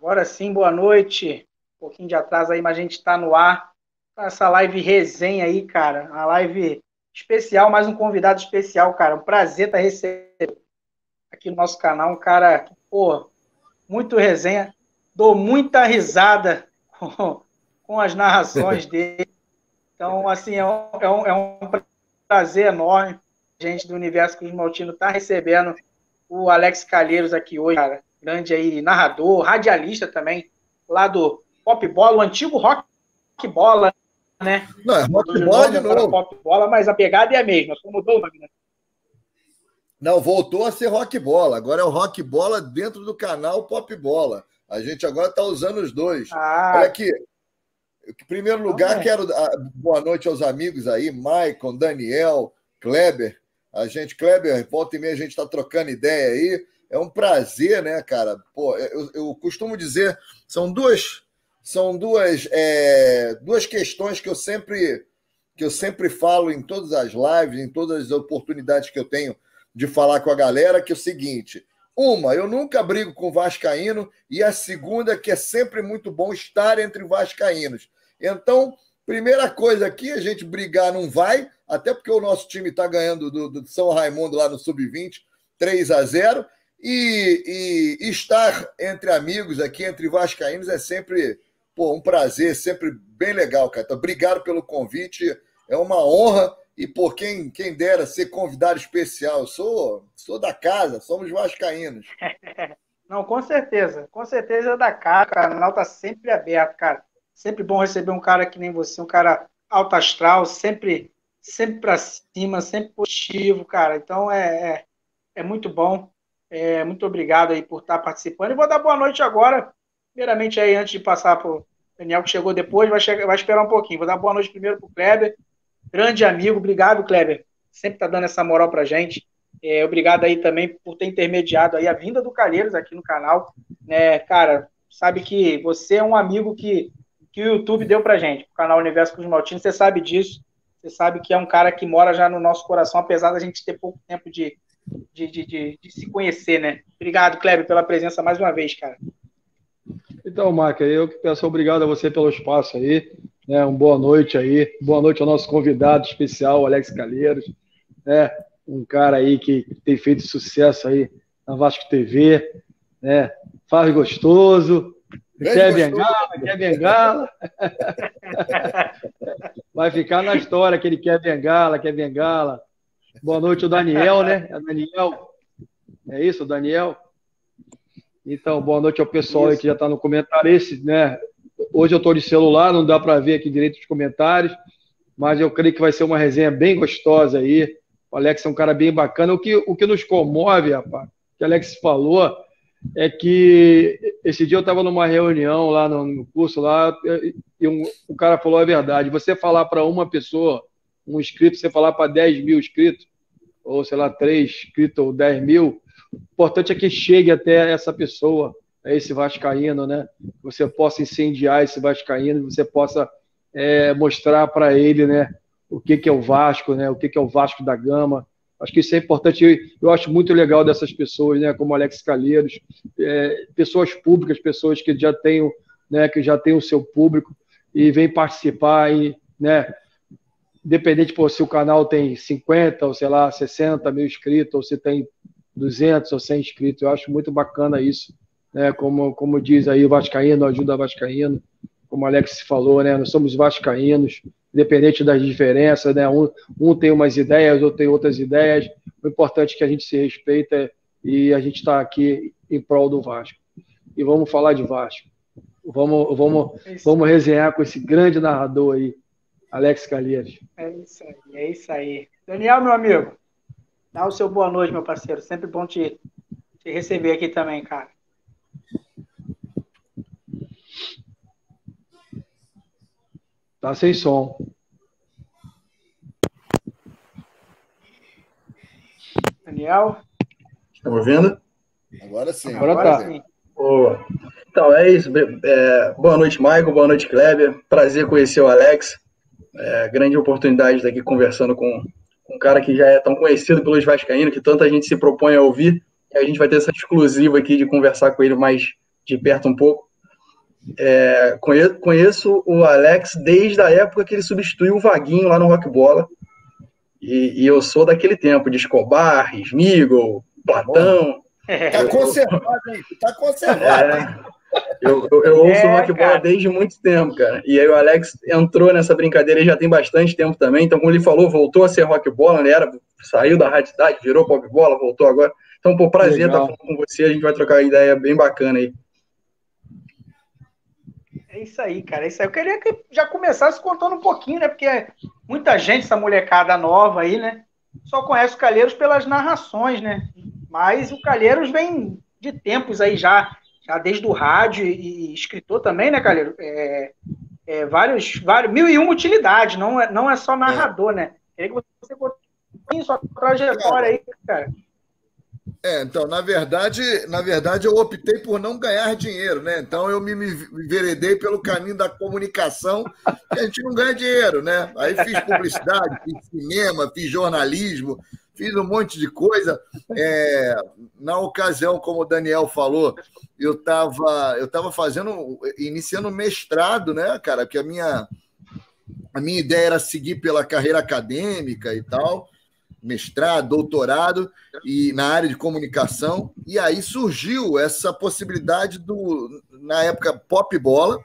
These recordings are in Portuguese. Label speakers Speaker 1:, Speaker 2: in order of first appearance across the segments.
Speaker 1: Agora sim, boa noite. Um pouquinho de atraso aí, mas a gente está no ar. Essa live resenha aí, cara. Uma live especial, mais um convidado especial, cara. Um prazer estar recebendo aqui no nosso canal um cara que, pô, muito resenha. Dou muita risada com as narrações dele. Então, assim, é um prazer enorme. A gente do Universo Cruz Maltino tá recebendo o Alex Calheiros aqui hoje, cara. Grande aí, narrador, radialista também, lá do Pop Bola, o antigo Rock Bola, né?
Speaker 2: Não, é Rock
Speaker 1: Mudou
Speaker 2: Bola
Speaker 1: nome,
Speaker 2: de
Speaker 1: agora
Speaker 2: novo.
Speaker 1: Pop Bola, mas a pegada é a mesma, só mudou o nome, né?
Speaker 2: Não, voltou a ser Rock Bola. Agora é o Rock Bola dentro do canal Pop Bola. A gente agora está usando os dois. Olha aqui. Em primeiro lugar, quero dar boa noite aos amigos aí, Maicon, Daniel, Kleber. Kleber, volta e meia a gente está trocando ideia aí. É um prazer, né, cara? Pô, eu costumo dizer, são duas questões que eu sempre falo em todas as lives, em todas as oportunidades que eu tenho de falar com a galera, que é o seguinte: uma, eu nunca brigo com vascaíno, e a segunda, que é sempre muito bom estar entre vascaínos. Então, primeira coisa aqui, a gente brigar não vai, até porque o nosso time está ganhando do São Raimundo lá no Sub-20, 3-0, e estar entre amigos aqui, entre vascaínos, é sempre um prazer, sempre bem legal, cara. Então, obrigado pelo convite, é uma honra. E, pô, quem dera ser convidado especial. Eu sou da casa, somos vascaínos.
Speaker 1: Não, com certeza é da casa, o canal está sempre aberto, cara. Sempre bom receber um cara que nem você, um cara alto astral, sempre para cima, sempre positivo, cara. Então é muito bom. Muito obrigado aí por estar participando. E vou dar boa noite agora, primeiramente aí, antes de passar para o Daniel, que chegou depois, vai esperar um pouquinho. Vou dar boa noite primeiro para o Kleber, grande amigo. Obrigado, Kleber. Sempre tá dando essa moral pra gente. Obrigado aí também por ter intermediado aí a vinda do Calheiros aqui no canal. Cara, sabe que você é um amigo que o YouTube deu pra gente, o canal Universo Cruz Maltino. Você sabe disso. Você sabe que é um cara que mora já no nosso coração, apesar da gente ter pouco tempo de se conhecer, né? Obrigado, Kleber, pela presença mais uma vez, cara.
Speaker 3: Então, Marca, eu que peço obrigado a você pelo espaço aí, né? Uma boa noite aí, boa noite ao nosso convidado especial, Alex Calheiros, né? Um cara aí que tem feito sucesso aí na Vasco TV, né? Faz gostoso, quer bengala. Vai ficar na história que ele quer bengala. Boa noite, o Daniel, né? Daniel, é isso, Daniel? Então, boa noite ao pessoal aí que já está no comentário. Né? Hoje eu estou de celular, não dá para ver aqui direito os comentários, mas eu creio que vai ser uma resenha bem gostosa aí. O Alex é um cara bem bacana. O que nos comove, rapaz, que o Alex falou, é que esse dia eu estava numa reunião lá no curso lá, e o cara falou a verdade. Você falar para uma pessoa, um inscrito, você falar para 10 mil inscritos, ou sei lá, 3 inscritos ou 10 mil, o importante é que chegue até essa pessoa, esse vascaíno, né? Você possa incendiar esse vascaíno, você possa mostrar para ele, né, o que é o Vasco, né? O que é o Vasco da Gama. Acho que isso é importante. Eu acho muito legal dessas pessoas, né, como Alex Calheiros, pessoas públicas, pessoas que já têm, né, o seu público e vêm participar, e, né, independente se o canal tem 50 ou, sei lá, 60 mil inscritos, ou se tem 200 ou 100 inscritos. Eu acho muito bacana isso, né? Como diz aí, o vascaíno ajuda vascaíno, como o Alex falou, né? Nós somos vascaínos, independente das diferenças, né? Um tem umas ideias, outro tem outras ideias. O importante é que a gente se respeita e a gente está aqui em prol do Vasco. E vamos falar de Vasco. Vamos resenhar com esse grande narrador aí, Alex Calheiros.
Speaker 1: É isso aí. Daniel, meu amigo, dá o seu boa noite, meu parceiro. Sempre bom te receber aqui também, cara.
Speaker 3: Tá sem som.
Speaker 1: Daniel?
Speaker 4: Estão ouvindo?
Speaker 2: Agora sim.
Speaker 1: Agora sim.
Speaker 4: Boa. Então, é isso. Boa noite, Maicon. Boa noite, Kleber. Prazer conhecer o Alex. Grande oportunidade de estar aqui conversando com um cara que já é tão conhecido pelos vascaínos, que tanta gente se propõe a ouvir. E a gente vai ter essa exclusiva aqui de conversar com ele mais de perto um pouco. conheço o Alex desde a época que ele substituiu o Vaguinho lá no Rock Bola. E eu sou daquele tempo, de Escobar, Smigol, Platão.
Speaker 2: Tá conservado, hein? Tá conservado, hein?
Speaker 4: Eu ouço o Rock Bola desde muito tempo, cara. E aí o Alex entrou nessa brincadeira já tem bastante tempo também. Então, como ele falou, voltou a ser Rock Bola, né? Saiu da Rádio Cidade, virou Pop Bola, voltou agora. Então, pô, prazer estar falando com você. A gente vai trocar uma ideia bem bacana aí.
Speaker 1: É isso aí, cara. É isso aí. Eu queria que já começasse contando um pouquinho, né? Porque muita gente, essa molecada nova aí, né? Só conhece o Calheiros pelas narrações, né? Mas o Calheiros vem de tempos aí já desde o rádio e escritor também, né, Calheiros? Vários, mil e uma utilidades, não é só narrador, né? Queria que você contasse sua trajetória aí, cara.
Speaker 2: Então, na verdade, eu optei por não ganhar dinheiro, né? Então, eu me enveredei pelo caminho da comunicação, que a gente não ganha dinheiro, né? Aí fiz publicidade, fiz cinema, fiz jornalismo, fiz um monte de coisa. Na ocasião, como o Daniel falou, eu estava iniciando mestrado, né, cara? Porque a minha ideia era seguir pela carreira acadêmica e tal, mestrado, doutorado, e na área de comunicação, e aí surgiu essa possibilidade na época, Pop Bola.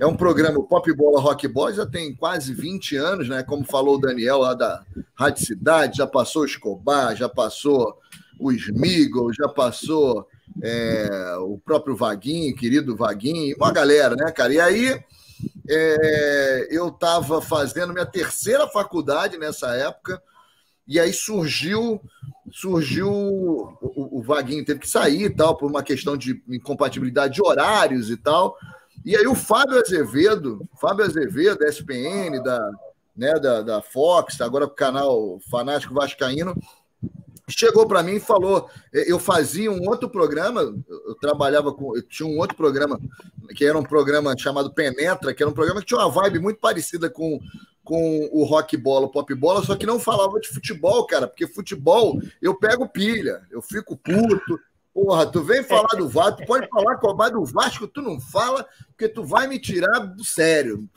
Speaker 2: É um programa, Pop Bola, Rock Bola, já tem quase 20 anos, né? Como falou o Daniel lá da Rádio Cidade, já passou o Escobar, já passou o Smigol, já passou o próprio Vaguinho, querido Vaguinho, uma galera, né, cara? E aí eu estava fazendo minha terceira faculdade nessa época, e aí surgiu o Vaguinho teve que sair e tal, por uma questão de incompatibilidade de horários e tal. E aí o Fábio Azevedo, SPN, da Fox, agora o canal Fanático Vascaíno, chegou para mim e falou, eu fazia um outro programa, eu tinha um outro programa, que era um programa chamado Penetra, que era um programa que tinha uma vibe muito parecida com o Rock Bola, o Pop Bola, só que não falava de futebol, cara, porque futebol eu pego pilha, eu fico puto. Porra, tu vem falar do Vasco, tu pode falar do Vasco, tu não fala, porque tu vai me tirar do sério,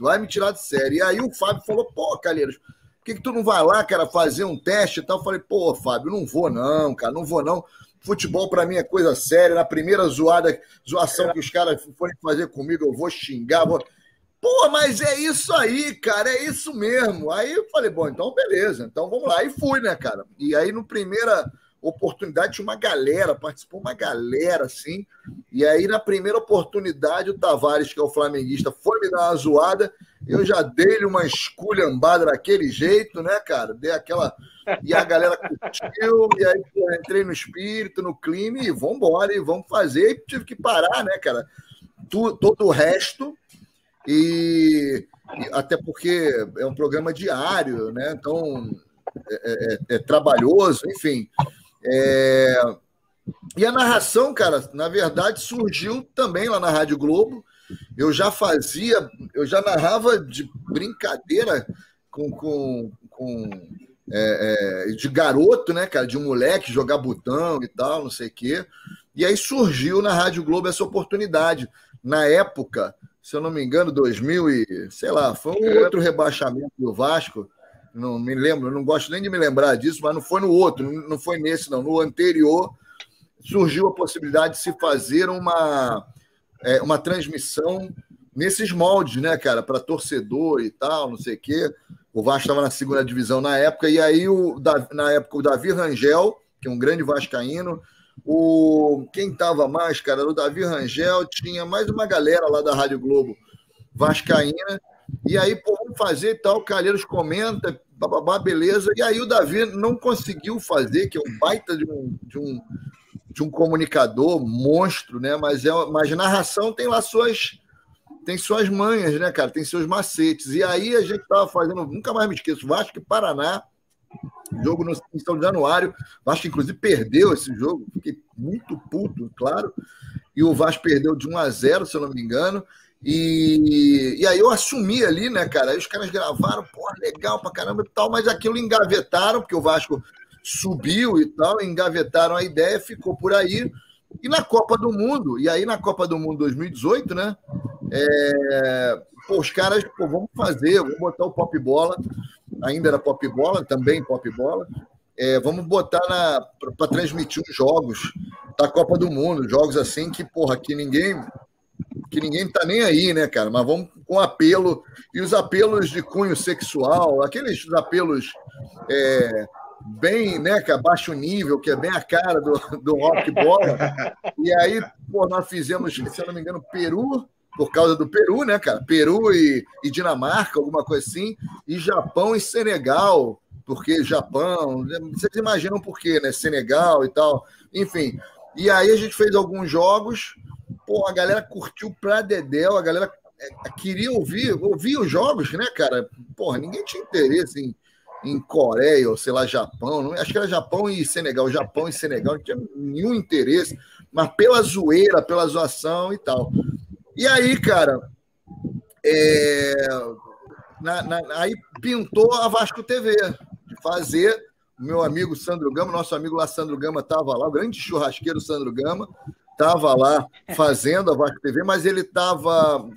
Speaker 2: E aí o Fábio falou, pô, Calheiros, por que tu não vai lá, cara, fazer um teste e tal? Eu falei, pô, Fábio, não vou não, cara, não vou não. Futebol pra mim é coisa séria, na primeira zoação que os caras forem fazer comigo, eu vou xingar, Pô, mas é isso aí, cara, é isso mesmo. Aí eu falei, bom, então beleza, então vamos lá. E fui, né, cara? E aí, no primeira oportunidade, tinha uma galera, participou uma galera, assim. E aí, na primeira oportunidade, o Tavares, que é o flamenguista, foi me dar uma zoada. Eu já dei-lhe uma esculhambada daquele jeito, né, cara? Dei aquela... E a galera curtiu, e aí pô, entrei no espírito, no clima, e vamos embora, e vamos fazer. E tive que parar, né, cara? Todo o resto... E até porque é um programa diário, né? Então é trabalhoso, enfim. E a narração, cara, na verdade, surgiu também lá na Rádio Globo. Eu já narrava de brincadeira de garoto, né, cara? De um moleque jogar botão e tal, não sei o quê. E aí surgiu na Rádio Globo essa oportunidade. Na época, se eu não me engano, 2000 e... sei lá, foi um outro rebaixamento do Vasco, não me lembro, não gosto nem de me lembrar disso, mas não foi no outro, não foi nesse não, no anterior surgiu a possibilidade de se fazer uma transmissão nesses moldes, né, cara, para torcedor e tal, não sei o quê. O Vasco estava na segunda divisão na época, e aí na época o Davi Rangel, que é um grande vascaíno, quem estava mais, cara, era o Davi Rangel, tinha mais uma galera lá da Rádio Globo vascaína, e aí, pô, vamos fazer e tal, o Calheiros comenta, bababá, beleza, e aí o Davi não conseguiu fazer, que é um baita de um comunicador, monstro, né, mas narração tem lá suas manhas, né, cara, tem seus macetes, e aí a gente estava fazendo, nunca mais me esqueço, Vasco e Paraná, jogo em São Januário, o Vasco inclusive perdeu esse jogo, fiquei muito puto, claro, e o Vasco perdeu de 1-0, se eu não me engano, e aí eu assumi ali, né, cara, aí os caras gravaram, pô, legal pra caramba e tal, mas aquilo engavetaram, porque o Vasco subiu e tal, engavetaram a ideia, ficou por aí, e na Copa do Mundo, 2018, né, Pô, os caras, pô, vamos botar o Pop Bola, ainda era Pop Bola, também Pop Bola, vamos botar para transmitir os jogos da Copa do Mundo, jogos assim que, porra, que ninguém tá nem aí, né, cara? Mas vamos com apelo, e os apelos de cunho sexual, aqueles apelos bem, né, cara, baixo nível, que é bem a cara do rock bola. E aí, pô, nós fizemos, se eu não me engano, Peru, por causa do Peru, né, cara? Peru e Dinamarca, alguma coisa assim, e Japão e Senegal, porque Japão, vocês imaginam por quê, né? Senegal e tal, enfim. E aí a gente fez alguns jogos, pô, a galera curtiu pra dedéu, a galera queria ouvir os jogos, né, cara? Porra, ninguém tinha interesse em Coreia, ou sei lá, Japão, não, acho que era Japão e Senegal, não tinha nenhum interesse, mas pela zoeira, pela zoação e tal. E aí, cara, aí pintou a Vasco TV, de fazer. O meu amigo Sandro Gama, nosso amigo lá, Sandro Gama, estava lá, o grande churrasqueiro Sandro Gama, estava lá fazendo a Vasco TV, mas ele estava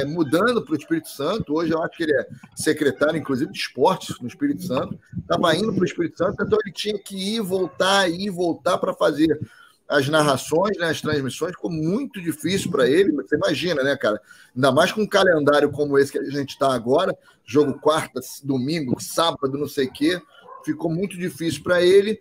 Speaker 2: mudando para o Espírito Santo. Hoje eu acho que ele é secretário, inclusive, de esportes no Espírito Santo. Estava indo para o Espírito Santo, então ele tinha que ir e voltar para fazer as narrações, né, as transmissões. Ficou muito difícil para ele. Você imagina, né, cara? Ainda mais com um calendário como esse que a gente está agora, jogo quarta, domingo, sábado, não sei o quê. Ficou muito difícil para ele.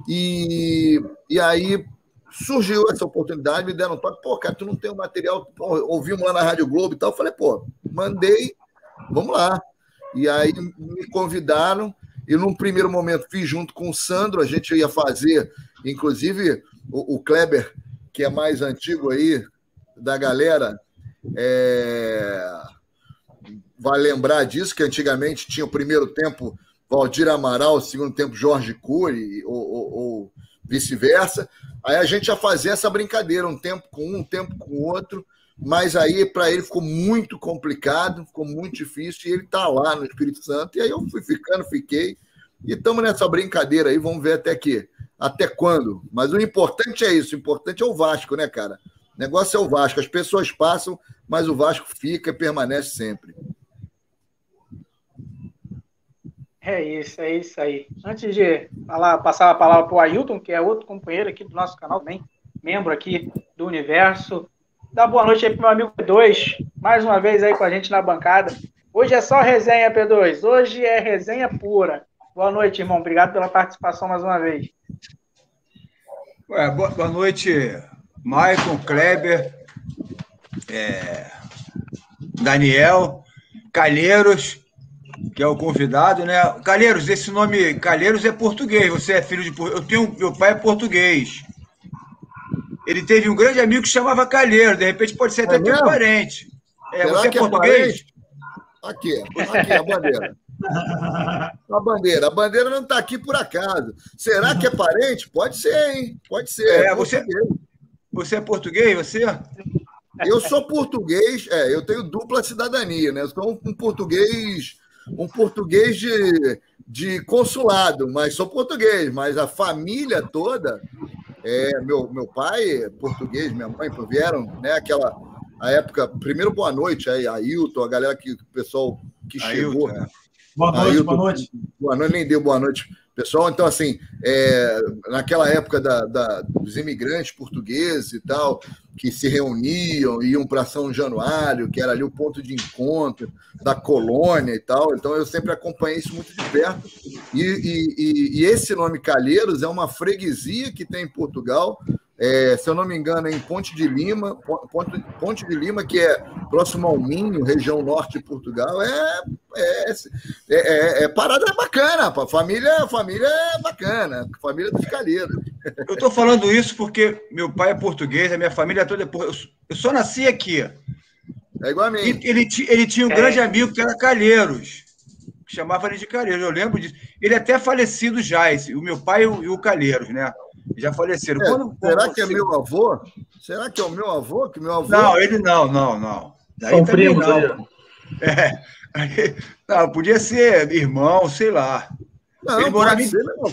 Speaker 2: E aí surgiu essa oportunidade, me deram um toque, pô, cara, tu não tem o material, pô, ouvimos lá na Rádio Globo e tal, eu falei, pô, mandei, vamos lá. E aí me convidaram, e num primeiro momento fiz junto com o Sandro, a gente ia fazer, inclusive o Kleber, que é mais antigo aí da galera, vai lembrar disso, que antigamente tinha o primeiro tempo Valdir Amaral, o segundo tempo Jorge Cury, ou vice-versa. Aí a gente já fazia essa brincadeira, um tempo com um tempo com o outro, mas aí para ele ficou muito complicado, ficou muito difícil, e ele está lá no Espírito Santo, e aí eu fiquei, e estamos nessa brincadeira aí, vamos ver até quando. Mas o importante é isso, o importante é o Vasco, né, cara? O negócio é o Vasco, as pessoas passam, mas o Vasco fica e permanece sempre.
Speaker 1: É isso aí. Antes de passar a palavra para o Ailton, que é outro companheiro aqui do nosso canal também, membro aqui do Universo, dá boa noite aí para o meu amigo P2, mais uma vez aí com a gente na bancada. Hoje é só resenha, P2, hoje é resenha pura. Boa noite, irmão, obrigado pela participação mais uma vez.
Speaker 5: Boa noite, Maicon, Kleber, Daniel, Calheiros, que é o convidado, né? Calheiros, esse nome Calheiros é português, você é filho de português. Meu pai é português. Ele teve um grande amigo que chamava Calheiros, de repente pode ser até teu parente. Você é português?
Speaker 2: Aqui a bandeira. A bandeira não está aqui por acaso. Será que é parente? Pode ser, hein? Pode ser.
Speaker 5: Você é português, você?
Speaker 2: Eu sou português, eu tenho dupla cidadania, né? Eu sou um português de consulado, mas sou português, mas a família toda, meu pai é português, minha mãe vieram, né? A época, primeiro boa noite, aí, Ailton, a galera o pessoal que chegou.
Speaker 6: Boa noite, Ailton, boa noite.
Speaker 2: Boa noite, nem deu boa noite, pessoal. Então, assim, naquela época dos imigrantes portugueses e tal, que se reuniam, iam para São Januário, que era ali o ponto de encontro da colônia e tal. Então, eu sempre acompanhei isso muito de perto. E esse nome Calheiros é uma freguesia que tem em Portugal, se eu não me engano, é em Ponte de Lima, que é próximo ao Minho, região norte de Portugal. Parada bacana, pô. Família é bacana, família dos Calheiros.
Speaker 5: Eu estou falando isso porque meu pai é português, a minha família toda é portuguesa. Eu só nasci aqui.
Speaker 2: É igual a mim.
Speaker 5: Ele tinha um grande amigo que era Calheiros, que chamava ele de Calheiros, eu lembro disso. Ele é até falecido já, o meu pai e o Calheiros, né? Já faleceram.
Speaker 2: Será que é meu avô? Será que é o meu avô? Que meu avô...
Speaker 5: Não, ele não.
Speaker 4: São primos,
Speaker 5: não. Não, podia ser irmão, sei lá.
Speaker 2: Não, ele pode ser meu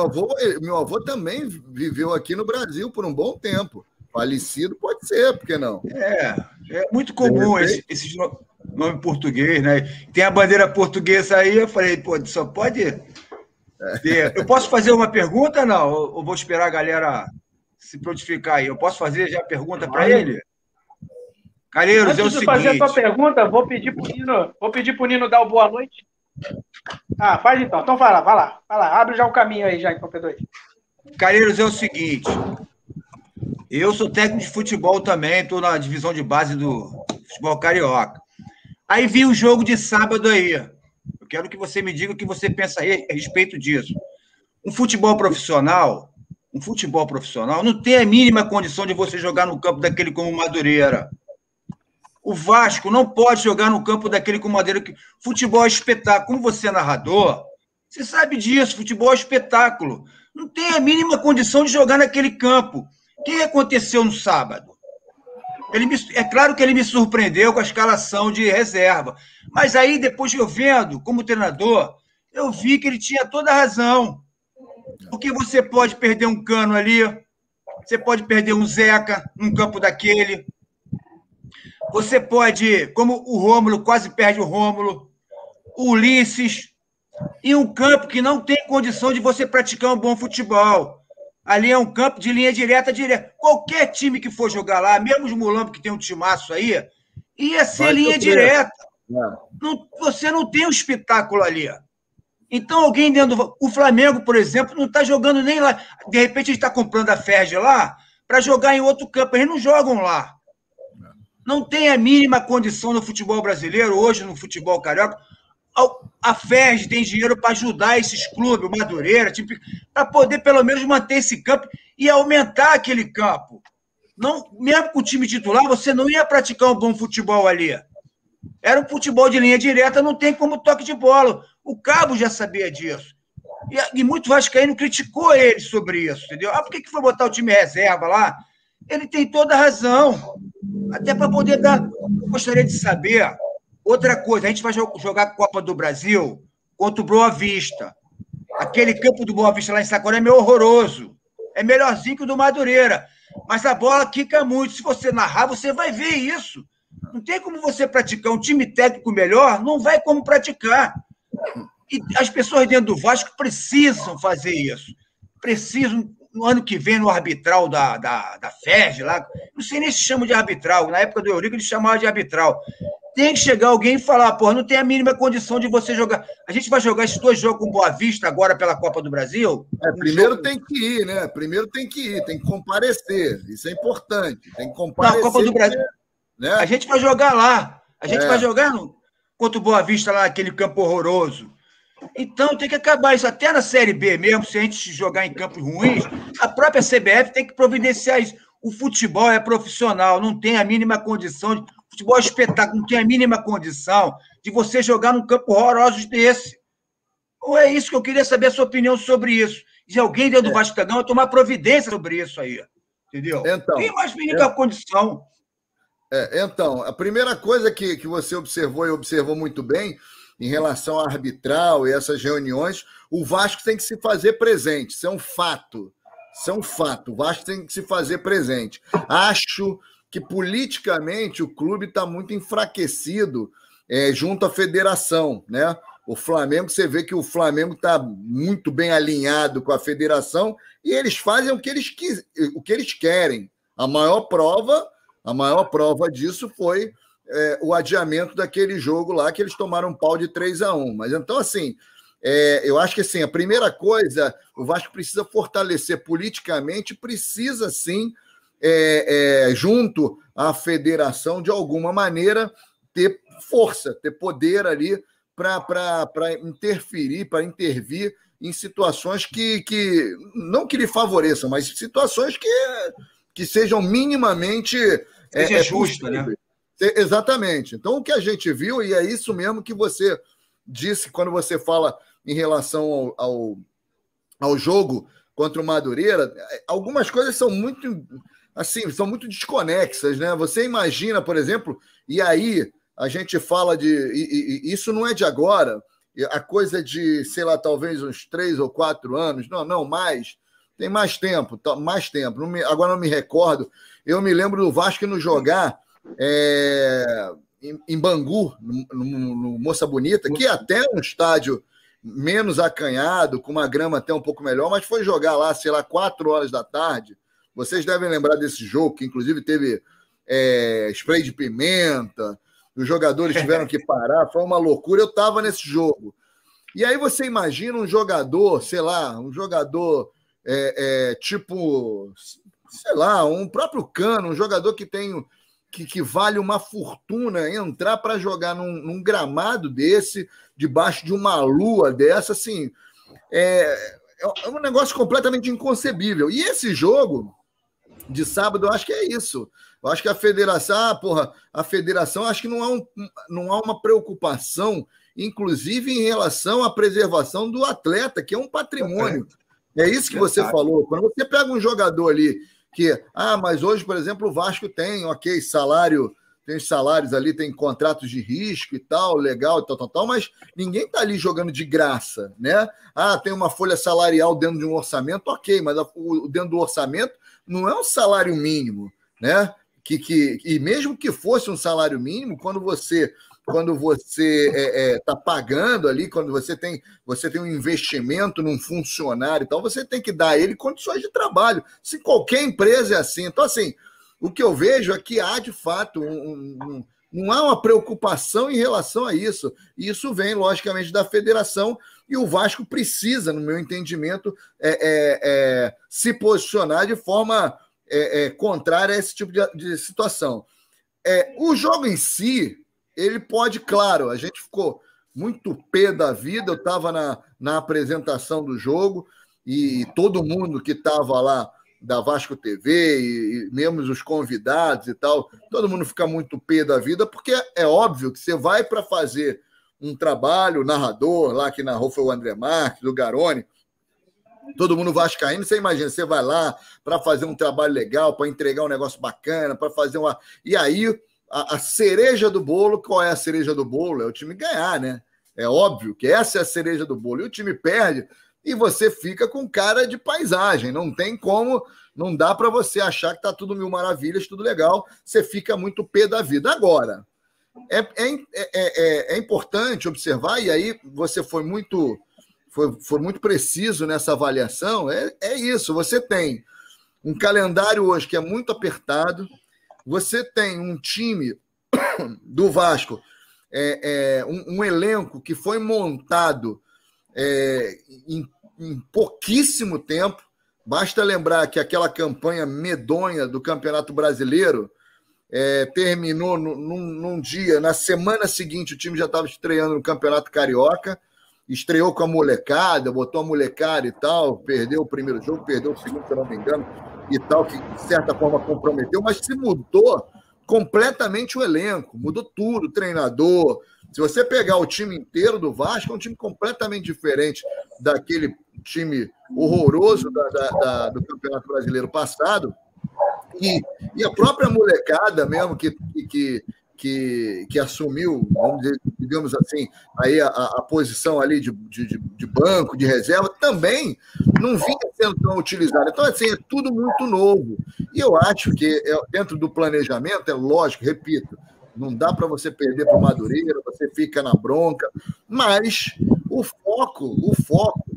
Speaker 2: avô. Meu avô também viveu aqui no Brasil por um bom tempo. Falecido pode ser, por que não?
Speaker 5: É muito comum esses nomes português, né? Tem a bandeira portuguesa aí, eu falei, pô, só pode ter. Eu posso fazer uma pergunta, não? Ou vou esperar a galera se prontificar aí? Eu posso fazer já a pergunta para ele? Calheiros, é o
Speaker 1: Antes de
Speaker 5: seguinte...
Speaker 1: fazer a tua pergunta, vou pedir pro Nino dar o boa noite. Ah, faz então. Então vai lá. Abre já o caminho aí, já, então, P2.
Speaker 5: Calheiros, é o seguinte... Eu sou técnico de futebol também, estou na divisão de base do futebol carioca. Aí vi o jogo de sábado aí. Eu quero que você me diga o que você pensa aí a respeito disso. Um futebol profissional não tem a mínima condição de você jogar no campo daquele como Madureira. O Vasco não pode jogar no campo daquele como Madureira. Futebol é espetáculo. Como você é narrador, você sabe disso. Futebol é espetáculo. Não tem a mínima condição de jogar naquele campo. O que aconteceu no sábado? É claro que ele me surpreendeu com a escalação de reserva, mas aí, depois eu vendo, como treinador, eu vi que ele tinha toda a razão. Porque você pode perder um Cano ali, você pode perder um Zeca num campo daquele, você pode, como o Rômulo, quase perde o Rômulo, o Ulisses, em um campo que não tem condição de você praticar um bom futebol. Ali é um campo de linha direta. Qualquer time que for jogar lá, mesmo os Mulambo, que tem um timaço aí, ia ser linha direta. Você não tem um espetáculo ali. Então, alguém dentro do... O Flamengo, por exemplo, não está jogando nem lá. De repente, a gente está comprando a Ferg lá para jogar em outro campo. Eles não jogam lá. Não tem a mínima condição no futebol brasileiro, hoje no futebol carioca. A Ferg tem dinheiro para ajudar esses clubes, o Madureira, para poder pelo menos manter esse campo e aumentar aquele campo. Não, mesmo com o time titular, você não ia praticar um bom futebol ali. Era um futebol de linha direta, não tem como toque de bola. O Cabo já sabia disso. E muito vascaíno criticou ele sobre isso, entendeu? Por que foi botar o time reserva lá? Ele tem toda a razão. Até para poder dar... Eu gostaria de saber... Outra coisa, a gente vai jogar a Copa do Brasil contra o Boa Vista. Aquele campo do Boa Vista lá em Saquarema é meio horroroso. É melhorzinho que o do Madureira. Mas a bola quica muito. Se você narrar, você vai ver isso. Não tem como você praticar. Um time técnico melhor não vai como praticar. E as pessoas dentro do Vasco precisam fazer isso. Precisam, no ano que vem, no arbitral da FERJ, lá, não sei nem se chama de arbitral. Na época do Eurico, eles chamavam de arbitral. Tem que chegar alguém e falar, pô, não tem a mínima condição de você jogar. A gente vai jogar esses 2 jogos com Boa Vista agora pela Copa do Brasil?
Speaker 2: Primeiro tem que ir, né? Primeiro tem que ir, tem que comparecer. Isso é importante. Tem que comparecer.
Speaker 5: Na Copa do Brasil. Né? A gente vai jogar lá. A gente vai jogar contra o Boa Vista lá, aquele campo horroroso. Então tem que acabar isso. Até na Série B mesmo, se a gente jogar em campos ruins, a própria CBF tem que providenciar isso. O futebol é profissional, não tem a mínima condição de... Futebol é espetáculo, não tem a mínima condição de você jogar num campo horroroso desse. Ou é isso que eu queria saber a sua opinião sobre isso. De alguém dentro do Vasco da Gama tomar providência sobre isso aí. Entendeu?
Speaker 2: Então,
Speaker 5: tem mais mínima condição.
Speaker 2: Então, a primeira coisa que você observou, e observou muito bem, em relação à arbitral e essas reuniões, o Vasco tem que se fazer presente. Isso é um fato. Isso é um fato. O Vasco tem que se fazer presente. Acho que politicamente o clube está muito enfraquecido junto à federação, né? O Flamengo, você vê que o Flamengo está muito bem alinhado com a federação e eles fazem o que eles querem. A maior prova disso foi o adiamento daquele jogo lá que eles tomaram um pau de 3-1. Mas então, assim, eu acho que assim, a primeira coisa, o Vasco precisa fortalecer politicamente, precisa sim, junto à federação, de alguma maneira, ter força, ter poder ali para interferir, para intervir em situações que não que lhe favoreçam, mas situações que sejam minimamente...
Speaker 5: Seja justa, né?
Speaker 2: Exatamente. Então, o que a gente viu, e é isso mesmo que você disse quando você fala em relação ao jogo contra o Madureira, algumas coisas são muito... assim, são muito desconexas, né? Você imagina, por exemplo, e aí a gente fala de... isso não é de agora, a coisa de, sei lá, talvez uns 3 ou 4 anos, não, mais, tem mais tempo, agora não me recordo, eu me lembro do Vasco no jogar em Bangu, no Moça Bonita, que é até um estádio menos acanhado, com uma grama até um pouco melhor, mas foi jogar lá, sei lá, 4 horas da tarde. Vocês devem lembrar desse jogo, que inclusive teve spray de pimenta, os jogadores tiveram que parar, foi uma loucura. Eu estava nesse jogo. E aí você imagina um jogador, sei lá, tipo, sei lá, um próprio Cano, um jogador que tem... Que vale uma fortuna entrar para jogar num gramado desse, debaixo de uma lua dessa, assim, é um negócio completamente inconcebível. E esse jogo de sábado, eu acho que é isso. Eu acho que a federação, acho que não há uma preocupação, inclusive em relação à preservação do atleta, que é um patrimônio. É isso que você falou. Quando você pega um jogador ali mas hoje, por exemplo, o Vasco tem, salário, tem os salários ali, tem contratos de risco e tal, legal, tal, mas ninguém está ali jogando de graça, né? Tem uma folha salarial dentro de um orçamento, mas dentro do orçamento não é um salário mínimo, né? E mesmo que fosse um salário mínimo, quando você está pagando ali, quando você tem um investimento num funcionário e tal, você tem que dar a ele condições de trabalho. Se qualquer empresa é assim. Então, assim, o que eu vejo é que há, de fato, não há uma preocupação em relação a isso. E isso vem, logicamente, da federação, e o Vasco precisa, no meu entendimento, se posicionar de forma contrária a esse tipo de situação. O jogo em si, ele pode, claro, a gente ficou muito pé da vida, eu estava na apresentação do jogo e todo mundo que estava lá da Vasco TV e mesmo os convidados e tal, todo mundo fica muito pé da vida, porque é óbvio que você vai para fazer um trabalho, o narrador lá que narrou foi o André Marques, o Garoni, todo mundo vascaíno, você imagina, você vai lá para fazer um trabalho legal, para entregar um negócio bacana, para fazer uma... E aí... A cereja do bolo, qual é a cereja do bolo? É o time ganhar, né? É óbvio que essa é a cereja do bolo. E o time perde e você fica com cara de paisagem. Não tem como, não dá para você achar que tá tudo mil maravilhas, tudo legal. Você fica muito pé da vida. Agora, é importante observar, e aí você foi muito preciso nessa avaliação, é isso. Você tem um calendário hoje que é muito apertado. Você tem um time do Vasco, um elenco que foi montado em pouquíssimo tempo. Basta lembrar que aquela campanha medonha do Campeonato Brasileiro terminou num dia, na semana seguinte o time já estava estreando no Campeonato Carioca, estreou com a molecada, botou a molecada e tal, perdeu o primeiro jogo, perdeu o segundo, se eu não me engano, e tal, que de certa forma comprometeu, mas se mudou completamente o elenco, mudou tudo, o treinador. Se você pegar o time inteiro do Vasco, é um time completamente diferente daquele time horroroso do Campeonato Brasileiro passado, e a própria molecada mesmo que assumiu, vamos dizer, digamos assim, aí a posição ali de banco, de reserva, também não vinha sendo tão utilizada. Então, assim, é tudo muito novo. E eu acho que dentro do planejamento, é lógico, repito, não dá para você perder para o Madureira, você fica na bronca, mas o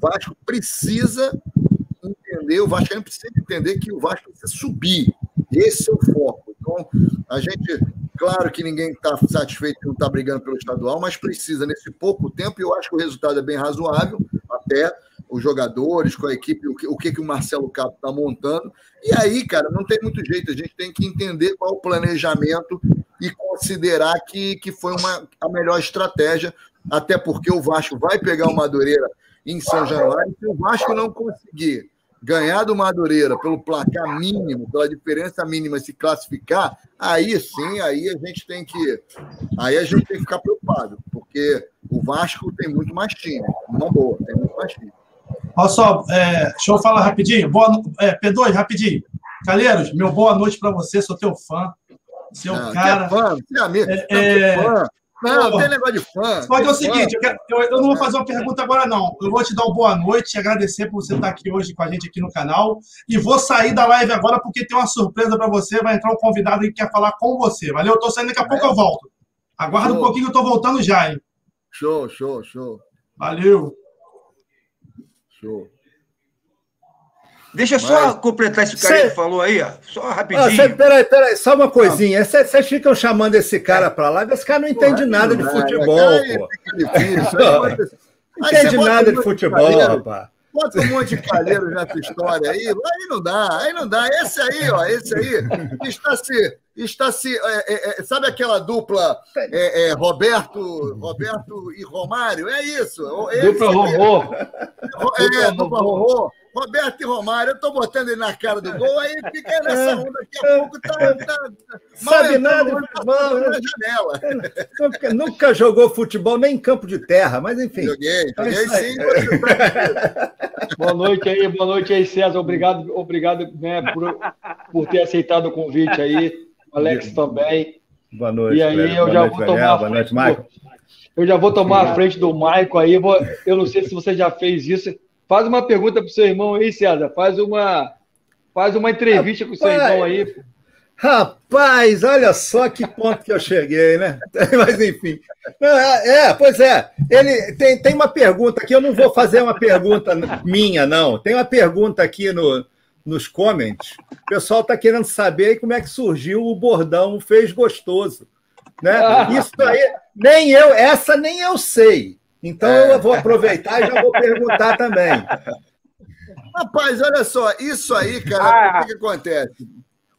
Speaker 2: Vasco precisa entender, o Vasco precisa entender que o Vasco precisa subir. Esse é o foco. Então, a gente... Claro que ninguém está satisfeito, não está brigando pelo estadual, mas precisa, nesse pouco tempo, e eu acho que o resultado é bem razoável, até os jogadores, com a equipe, o que o Marcelo Capo está montando. E aí, cara, não tem muito jeito, a gente tem que entender qual é o planejamento e considerar que foi a melhor estratégia, até porque o Vasco vai pegar o Madureira em São Januário, e se o Vasco não conseguir ganhar do Madureira pelo placar mínimo, pela diferença mínima, se classificar, aí sim, aí a gente tem que ficar preocupado, porque o Vasco tem muito mais time, uma boa, tem muito mais time.
Speaker 6: Olha só, deixa eu falar rapidinho. P2, rapidinho. Calheiros, meu boa noite para você, sou teu fã. Seu cara.
Speaker 2: Você é amigo, fã. Não, tem negócio de fã.
Speaker 6: Só que é o seguinte, eu não vou fazer uma pergunta agora, não. Eu vou te dar uma boa noite, te agradecer por você estar aqui hoje com a gente aqui no canal. E vou sair da live agora porque tem uma surpresa para você. Vai entrar um convidado que quer falar com você. Valeu? Eu tô saindo, daqui a pouco eu volto. Aguarda um pouquinho que eu tô voltando já, hein?
Speaker 2: Show.
Speaker 6: Valeu.
Speaker 2: Show.
Speaker 5: Deixa eu só completar isso que o cara falou aí, ó. Só rapidinho.
Speaker 7: Peraí, só uma coisinha. Vocês ficam chamando esse cara pra lá, esse cara não entende nada de futebol, pô. Não entende nada de futebol, rapaz.
Speaker 2: Bota um monte de calheiro nessa história aí não dá. Esse aí está se sabe aquela dupla Roberto e Romário? É isso.
Speaker 3: Dupla Rorô.
Speaker 2: Dupla Rorô. Roberto e Romário, eu tô botando ele na cara do gol, aí fica nessa onda, daqui a pouco tá
Speaker 7: sabe nada de futebol,
Speaker 2: na janela.
Speaker 7: Nunca jogou futebol nem em campo de terra, mas enfim.
Speaker 2: Joguei sim.
Speaker 3: Boa noite aí, César. Obrigado, né, por ter aceitado o convite aí. Alex também.
Speaker 7: Boa noite.
Speaker 3: E aí eu já vou tomar
Speaker 7: boa noite, Michael.
Speaker 3: Eu já vou tomar a frente do Michael aí. Eu não sei se você já fez isso. Faz uma pergunta pro seu irmão aí, César. Faz uma entrevista com o seu irmão aí.
Speaker 7: Rapaz, olha só que ponto que eu cheguei, né? Mas, enfim. Pois é. Ele tem uma pergunta aqui. Eu não vou fazer uma pergunta minha, não. Tem uma pergunta aqui nos comments. O pessoal está querendo saber como é que surgiu o bordão Fez Gostoso. Né? Isso aí, nem eu sei. Então eu vou aproveitar e já vou perguntar também.
Speaker 2: Rapaz, olha só, isso aí, cara, o que acontece?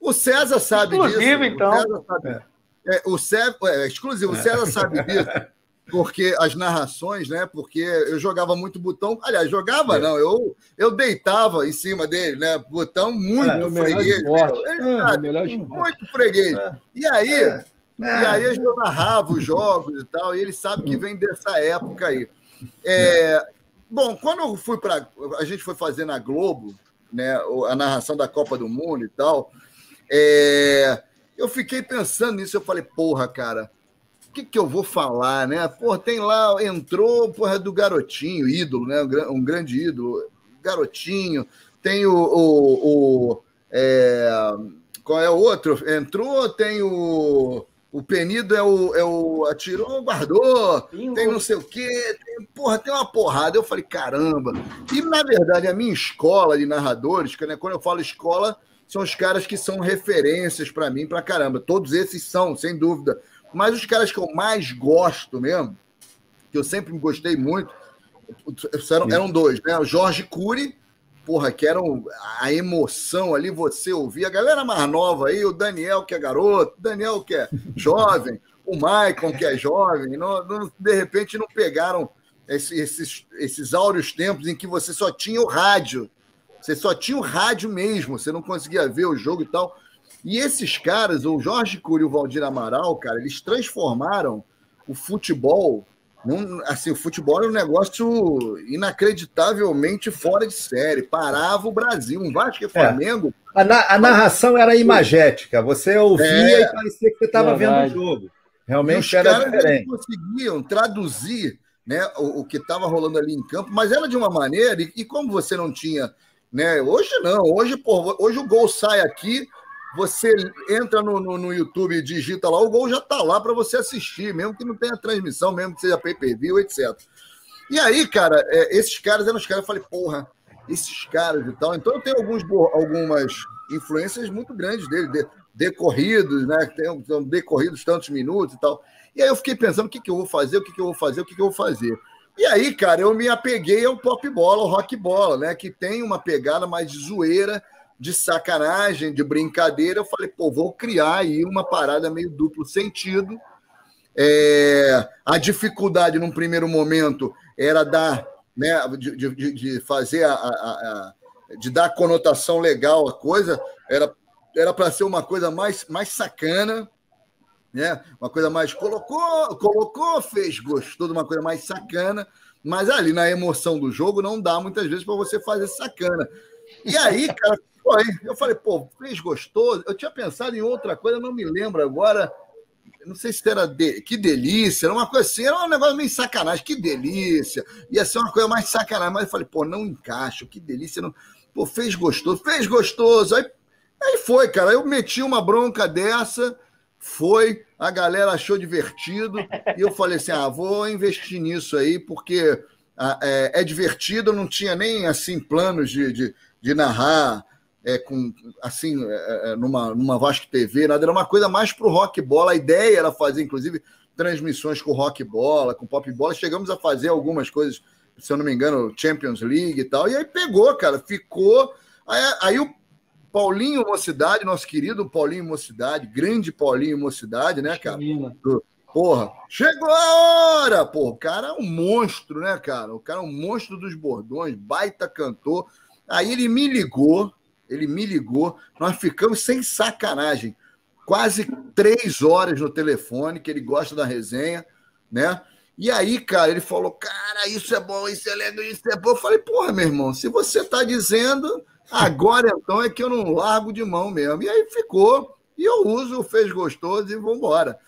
Speaker 2: O César sabe
Speaker 1: exclusivo,
Speaker 2: disso.
Speaker 1: Então.
Speaker 2: O César sabe, exclusivo, o César sabe disso. Porque as narrações, né? Porque eu jogava muito botão. Aliás, não, eu deitava em cima dele, né? Botão muito freguês. Muito freguês. E aí eu narrava os jogos e tal, e ele sabe que vem dessa época aí. Bom, quando eu fui a gente foi fazer na Globo, né, a narração da Copa do Mundo e tal, eu fiquei pensando nisso, eu falei, porra, cara, o que eu vou falar, né? Porra, tem lá, entrou, porra, do Garotinho, ídolo, né? Um grande ídolo, Garotinho, tem qual é o outro? Entrou, tem o Penido é o atirou, guardou, tem não sei o quê, tem uma porrada. Eu falei, caramba. E, na verdade, a minha escola de narradores, que, né, quando eu falo escola, são os caras que são referências para mim, pra caramba. Todos esses são, sem dúvida. Mas os caras que eu mais gosto mesmo, que eu sempre gostei muito, eram dois, né? O Jorge Cury, porra, que era a emoção ali, você ouvia. A galera mais nova aí, o Daniel, que é garoto, o Daniel, que é jovem, o Maicon, que é jovem, de repente não pegaram esses áureos tempos em que você só tinha o rádio. Você só tinha o rádio mesmo, você não conseguia ver o jogo e tal. E esses caras, o Jorge Cury e o Valdir Amaral, cara, eles transformaram o futebol... o futebol era um negócio inacreditavelmente fora de série. Parava o Brasil. Um Vasco e Flamengo.
Speaker 7: A narração era imagética. Você ouvia e parecia que você estava vendo o jogo. Realmente era diferente.
Speaker 2: Eles conseguiam traduzir, né, o que estava rolando ali em campo, mas era de uma maneira, e como você não tinha, né, hoje não. Hoje o gol sai aqui, você entra no YouTube e digita lá, o gol já está lá para você assistir, mesmo que não tenha transmissão, mesmo que seja pay-per-view, etc. E aí, cara, esses caras eram os caras, eu falei, porra, esses caras e tal. Então eu tenho algumas influências muito grandes dele, decorridos, né? Tem decorridos tantos minutos e tal. E aí eu fiquei pensando, o que eu vou fazer. E aí, cara, eu me apeguei ao pop bola, ao rock bola, né? Que tem uma pegada mais de zoeira, de sacanagem, de brincadeira. Eu falei, pô, vou criar aí uma parada meio duplo sentido. A dificuldade, num primeiro momento, era dar, né, de fazer de dar conotação legal à coisa, era para ser uma coisa mais sacana, né? Uma coisa mais colocou, fez, gostou de uma coisa mais sacana, mas ali na emoção do jogo não dá muitas vezes para você fazer sacana. E aí, cara, eu falei, pô, fez gostoso. Eu tinha pensado em outra coisa, não me lembro agora. não sei se era que delícia, era uma coisa assim, era um negócio meio sacanagem, que delícia, ia ser uma coisa mais sacanagem, mas eu falei, pô, não encaixa, que delícia, não... Pô, fez gostoso, aí foi, cara, eu meti uma bronca dessa, foi, a galera achou divertido, e eu falei assim, vou investir nisso aí, porque é divertido, eu não tinha nem, assim, planos de narrar, assim, numa Vasco TV, nada, era uma coisa mais pro rock bola, a ideia era fazer, inclusive, transmissões com rock bola, com pop bola, chegamos a fazer algumas coisas, se eu não me engano, Champions League e tal, e aí pegou, cara, ficou, aí o Paulinho Mocidade, nosso querido Paulinho Mocidade, grande Paulinho Mocidade, né, cara? Porra, chegou a hora! Porra, o cara é um monstro, né, cara? O cara é um monstro dos bordões, baita cantor. Aí ele me ligou, nós ficamos sem sacanagem, quase 3 horas no telefone, que ele gosta da resenha, né? E aí, cara, ele falou, cara, isso é bom, isso é legal, isso é bom. Eu falei, porra, meu irmão, se você tá dizendo, agora então é que eu não largo de mão mesmo. E aí ficou, e eu uso o Fez Gostoso e vambora.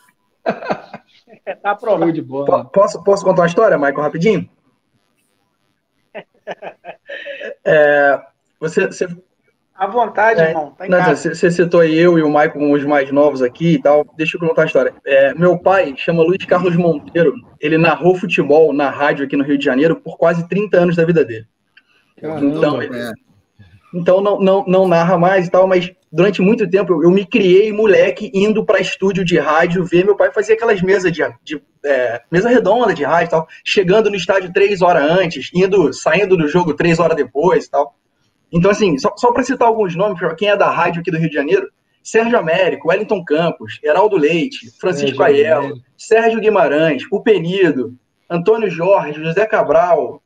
Speaker 1: Tá pronto.
Speaker 3: De bola.
Speaker 4: Posso contar uma história, Michael, rapidinho? Você
Speaker 1: À vontade, irmão. Tá em casa.
Speaker 4: Você citou aí eu e o Michael como os mais novos aqui e tal. Deixa eu contar a história. Meu pai chama Luiz Carlos Monteiro. Ele narrou futebol na rádio aqui no Rio de Janeiro por quase 30 anos da vida dele. Então não narra mais e tal, mas durante muito tempo eu me criei moleque indo para estúdio de rádio ver meu pai fazer aquelas mesas mesa redonda de rádio e tal, chegando no estádio 3 horas antes, saindo do jogo 3 horas depois e tal. Então, assim, só para citar alguns nomes, para quem é da rádio aqui do Rio de Janeiro, Sérgio Américo, Wellington Campos, Heraldo Leite, Francisco Aiello, Sérgio Guimarães, o Penido, Antônio Jorge, José Cabral,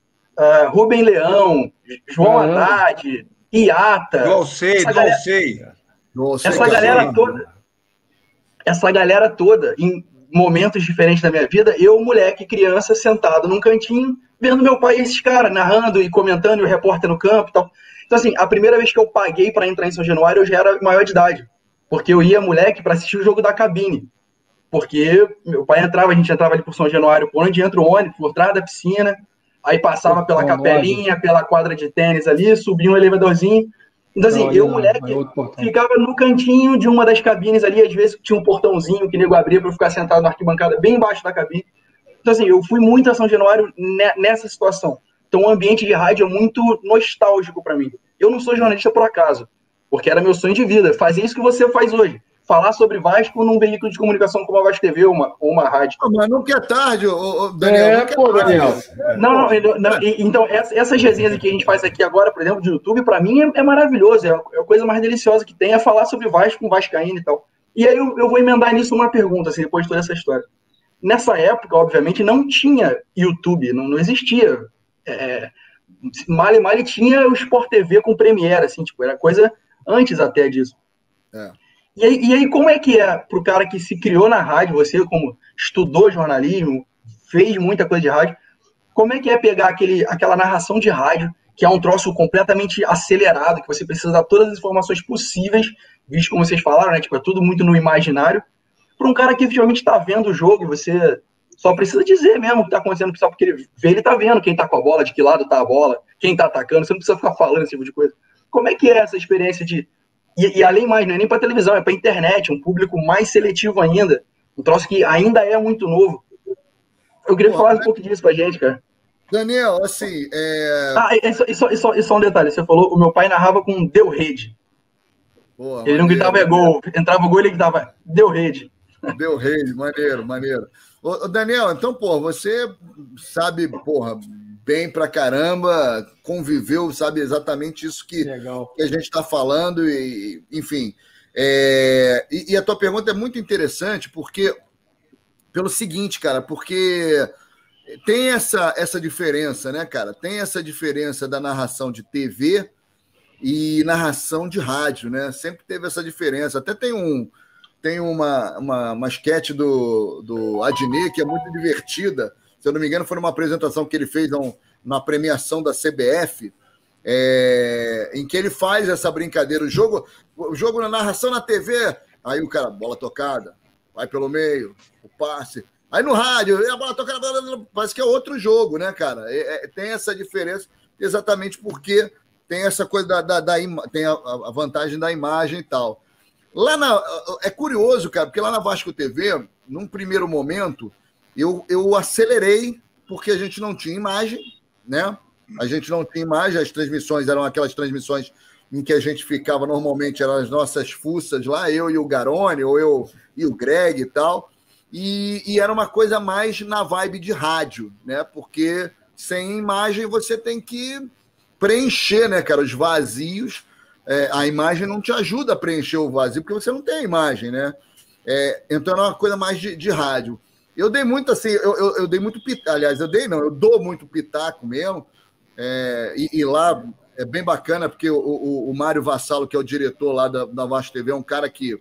Speaker 4: Rubem Leão, João Haddad, Iata. Essa galera toda, em momentos diferentes da minha vida, eu, moleque, criança, sentado num cantinho, vendo meu pai e esses caras narrando e comentando, e o repórter no campo e tal. Então, assim, a primeira vez que eu paguei para entrar em São Januário, eu já era maior de idade. Porque eu ia, moleque, para assistir o jogo da cabine. Porque meu pai a gente entrava ali por São Januário, por onde entra o ônibus, por trás da piscina, aí passava pela capelinha, pela quadra de tênis ali, subia um elevadorzinho. Então, assim, eu, moleque, ficava no cantinho de uma das cabines ali, às vezes tinha um portãozinho que o nego abria para eu ficar sentado na arquibancada bem embaixo da cabine. Então, assim, eu fui muito a São Januário nessa situação. Então, o ambiente de rádio é muito nostálgico para mim. Eu não sou jornalista por acaso, porque era meu sonho de vida. Fazer isso que você faz hoje. Falar sobre Vasco num veículo de comunicação como a Vasco TV ou uma rádio.
Speaker 2: Mas nunca é tarde, Daniel.
Speaker 3: Daniel.
Speaker 4: Não, então, essas resenhas que a gente faz aqui agora, por exemplo, de YouTube, para mim é maravilhoso. É a coisa mais deliciosa que tem, é falar sobre Vasco com Vascaíno e tal. E aí eu vou emendar nisso uma pergunta, assim, depois de toda essa história. Nessa época, obviamente, não tinha YouTube, não existia. Male tinha o Sport TV com Premiere, assim, tipo, era coisa antes até disso. E aí, como é que é pro cara que se criou na rádio, você como estudou jornalismo, fez muita coisa de rádio, como é que é pegar aquela narração de rádio, que é um troço completamente acelerado, que você precisa dar todas as informações possíveis, visto como vocês falaram, né, tipo, é tudo muito no imaginário, para um cara que efetivamente está vendo o jogo e você só precisa dizer mesmo o que está acontecendo, só porque ele está vendo quem está com a bola, de que lado está a bola, quem está atacando, você não precisa ficar falando esse tipo de coisa. Como é que é essa experiência de... E além mais, não é nem para televisão, é para internet, um público mais seletivo ainda, um troço que ainda é muito novo. Eu queria falar um pouco disso pra gente, cara.
Speaker 2: Daniel, assim...
Speaker 4: E só um detalhe, você falou, o meu pai narrava com deu rede. Ele não gritava gol, entrava o gol e ele gritava deu rede.
Speaker 2: Deu rede, maneiro. Ô, Daniel, então, você sabe, bem pra caramba, conviveu, sabe exatamente isso que a gente está falando, e enfim. E a tua pergunta é muito interessante, pelo seguinte, cara, porque tem essa diferença, né, cara? Tem essa diferença da narração de TV e narração de rádio, né? Sempre teve essa diferença. Até tem uma sketch do Adnet que é muito divertida. Se eu não me engano, foi numa apresentação que ele fez na premiação da CBF, em que ele faz essa brincadeira. O jogo na narração na TV, aí o cara, bola tocada, vai pelo meio, o passe. Aí no rádio, a bola toca, parece que é outro jogo, né, cara? Tem essa diferença exatamente porque tem essa coisa tem a vantagem da imagem e tal. É curioso, cara, porque lá na Vasco TV, num primeiro momento, eu acelerei porque a gente não tinha imagem, né? A gente não tinha imagem, as transmissões eram aquelas transmissões em que a gente ficava, normalmente eram as nossas fuças lá, eu e o Garone, ou eu e o Greg e tal, e era uma coisa mais na vibe de rádio, né? Porque sem imagem você tem que preencher, né, cara, os vazios. A imagem não te ajuda a preencher o vazio, porque você não tem a imagem, né? Então era uma coisa mais de rádio. Eu dei muito assim, eu dei muito pitaco, aliás, eu dou muito pitaco mesmo, e lá é bem bacana, porque o Mário Vassalo, que é o diretor lá da Vasco TV, é um cara que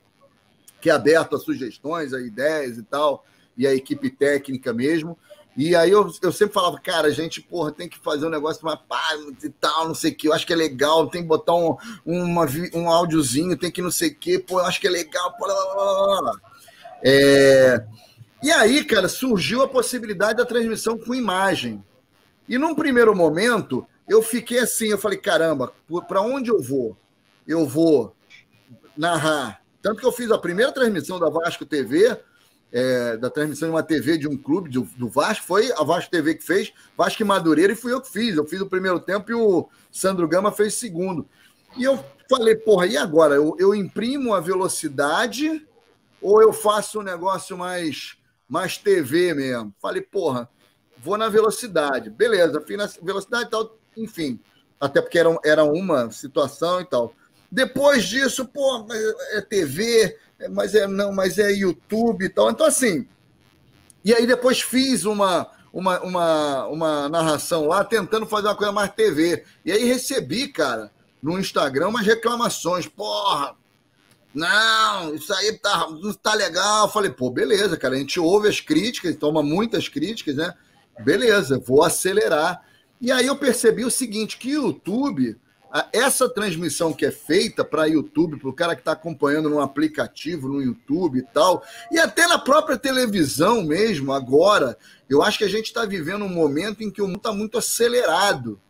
Speaker 2: é aberto a sugestões, a ideias e tal, e a equipe técnica mesmo. E aí eu sempre falava, cara, a gente, porra, tem que fazer um negócio mais pá e tal, não sei o que, eu acho que é legal, tem que botar um áudiozinho, tem que não sei o que, pô, eu acho que é legal, pô, E aí, cara, surgiu a possibilidade da transmissão com imagem. E num primeiro momento, eu fiquei assim, eu falei, caramba, para onde eu vou? Eu vou narrar. Tanto que eu fiz a primeira transmissão da Vasco TV, da transmissão de uma TV de um clube do Vasco, foi a Vasco TV que fez, Vasco e Madureira, e fui eu que fiz. Eu fiz o primeiro tempo e o Sandro Gama fez o segundo. E eu falei, porra, e agora? Eu imprimo a velocidade ou eu faço um negócio mais TV mesmo? Falei, porra, vou na velocidade. Beleza, fui na velocidade e tal, enfim. Até porque era uma situação e tal. Depois disso, pô, é TV, mas é YouTube e tal. Então, assim. E aí depois fiz uma narração lá, tentando fazer uma coisa mais TV. E aí recebi, cara, no Instagram, umas reclamações. Porra, não, isso aí não tá legal. Eu falei, pô, beleza, cara, a gente ouve as críticas, toma muitas críticas, né? Beleza, vou acelerar. E aí eu percebi o seguinte, que o YouTube, essa transmissão que é feita para YouTube, para o cara que está acompanhando no aplicativo, no YouTube e tal, e até na própria televisão mesmo, agora, eu acho que a gente está vivendo um momento em que o mundo está muito acelerado,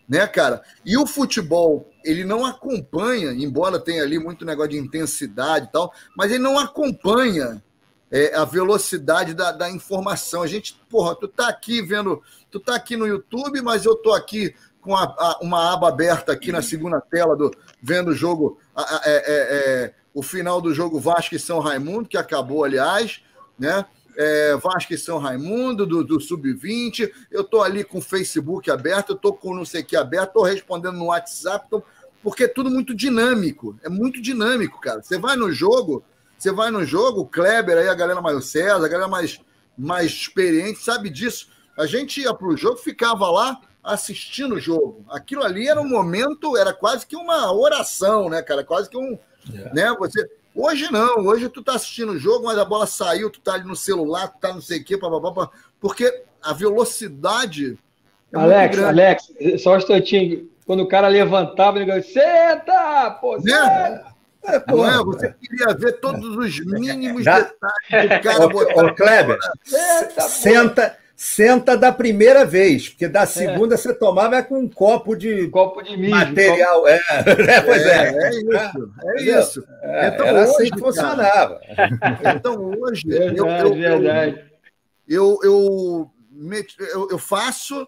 Speaker 2: né, cara? E o futebol, ele não acompanha, embora tenha ali muito negócio de intensidade e tal, mas ele não acompanha a velocidade da informação. A gente, porra, tu tá aqui vendo, tu tá aqui no YouTube, mas eu tô aqui com uma aba aberta aqui na segunda tela, vendo o jogo, o final do jogo Vasco e São Raimundo, que acabou, aliás, né? Vasco e São Raimundo, do Sub-20, eu tô ali com o Facebook aberto, eu tô com não sei o que aberto, tô respondendo no WhatsApp, porque é tudo muito dinâmico, é muito dinâmico, cara. Você vai no jogo, o Kleber, aí a galera mais o César, a galera mais experiente, sabe disso. A gente ia pro jogo, ficava lá assistindo o jogo. Aquilo ali era um momento, era quase que uma oração, né, cara? Quase que né, hoje não, hoje tu tá assistindo o jogo, mas a bola saiu, tu tá ali no celular, tu tá não sei o quê, porque a velocidade é muito grande.
Speaker 3: Alex, só um instantinho, quando o cara levantava, ele falava, senta, pô, senta!
Speaker 2: Você queria ver todos os mínimos detalhes do cara botar.
Speaker 7: Ô, Kleber, senta da primeira vez, porque da segunda você tomava com um copo de
Speaker 3: mijo,
Speaker 7: material.
Speaker 2: É isso.
Speaker 7: Então, era hoje, assim que funcionava.
Speaker 2: Então, hoje, eu faço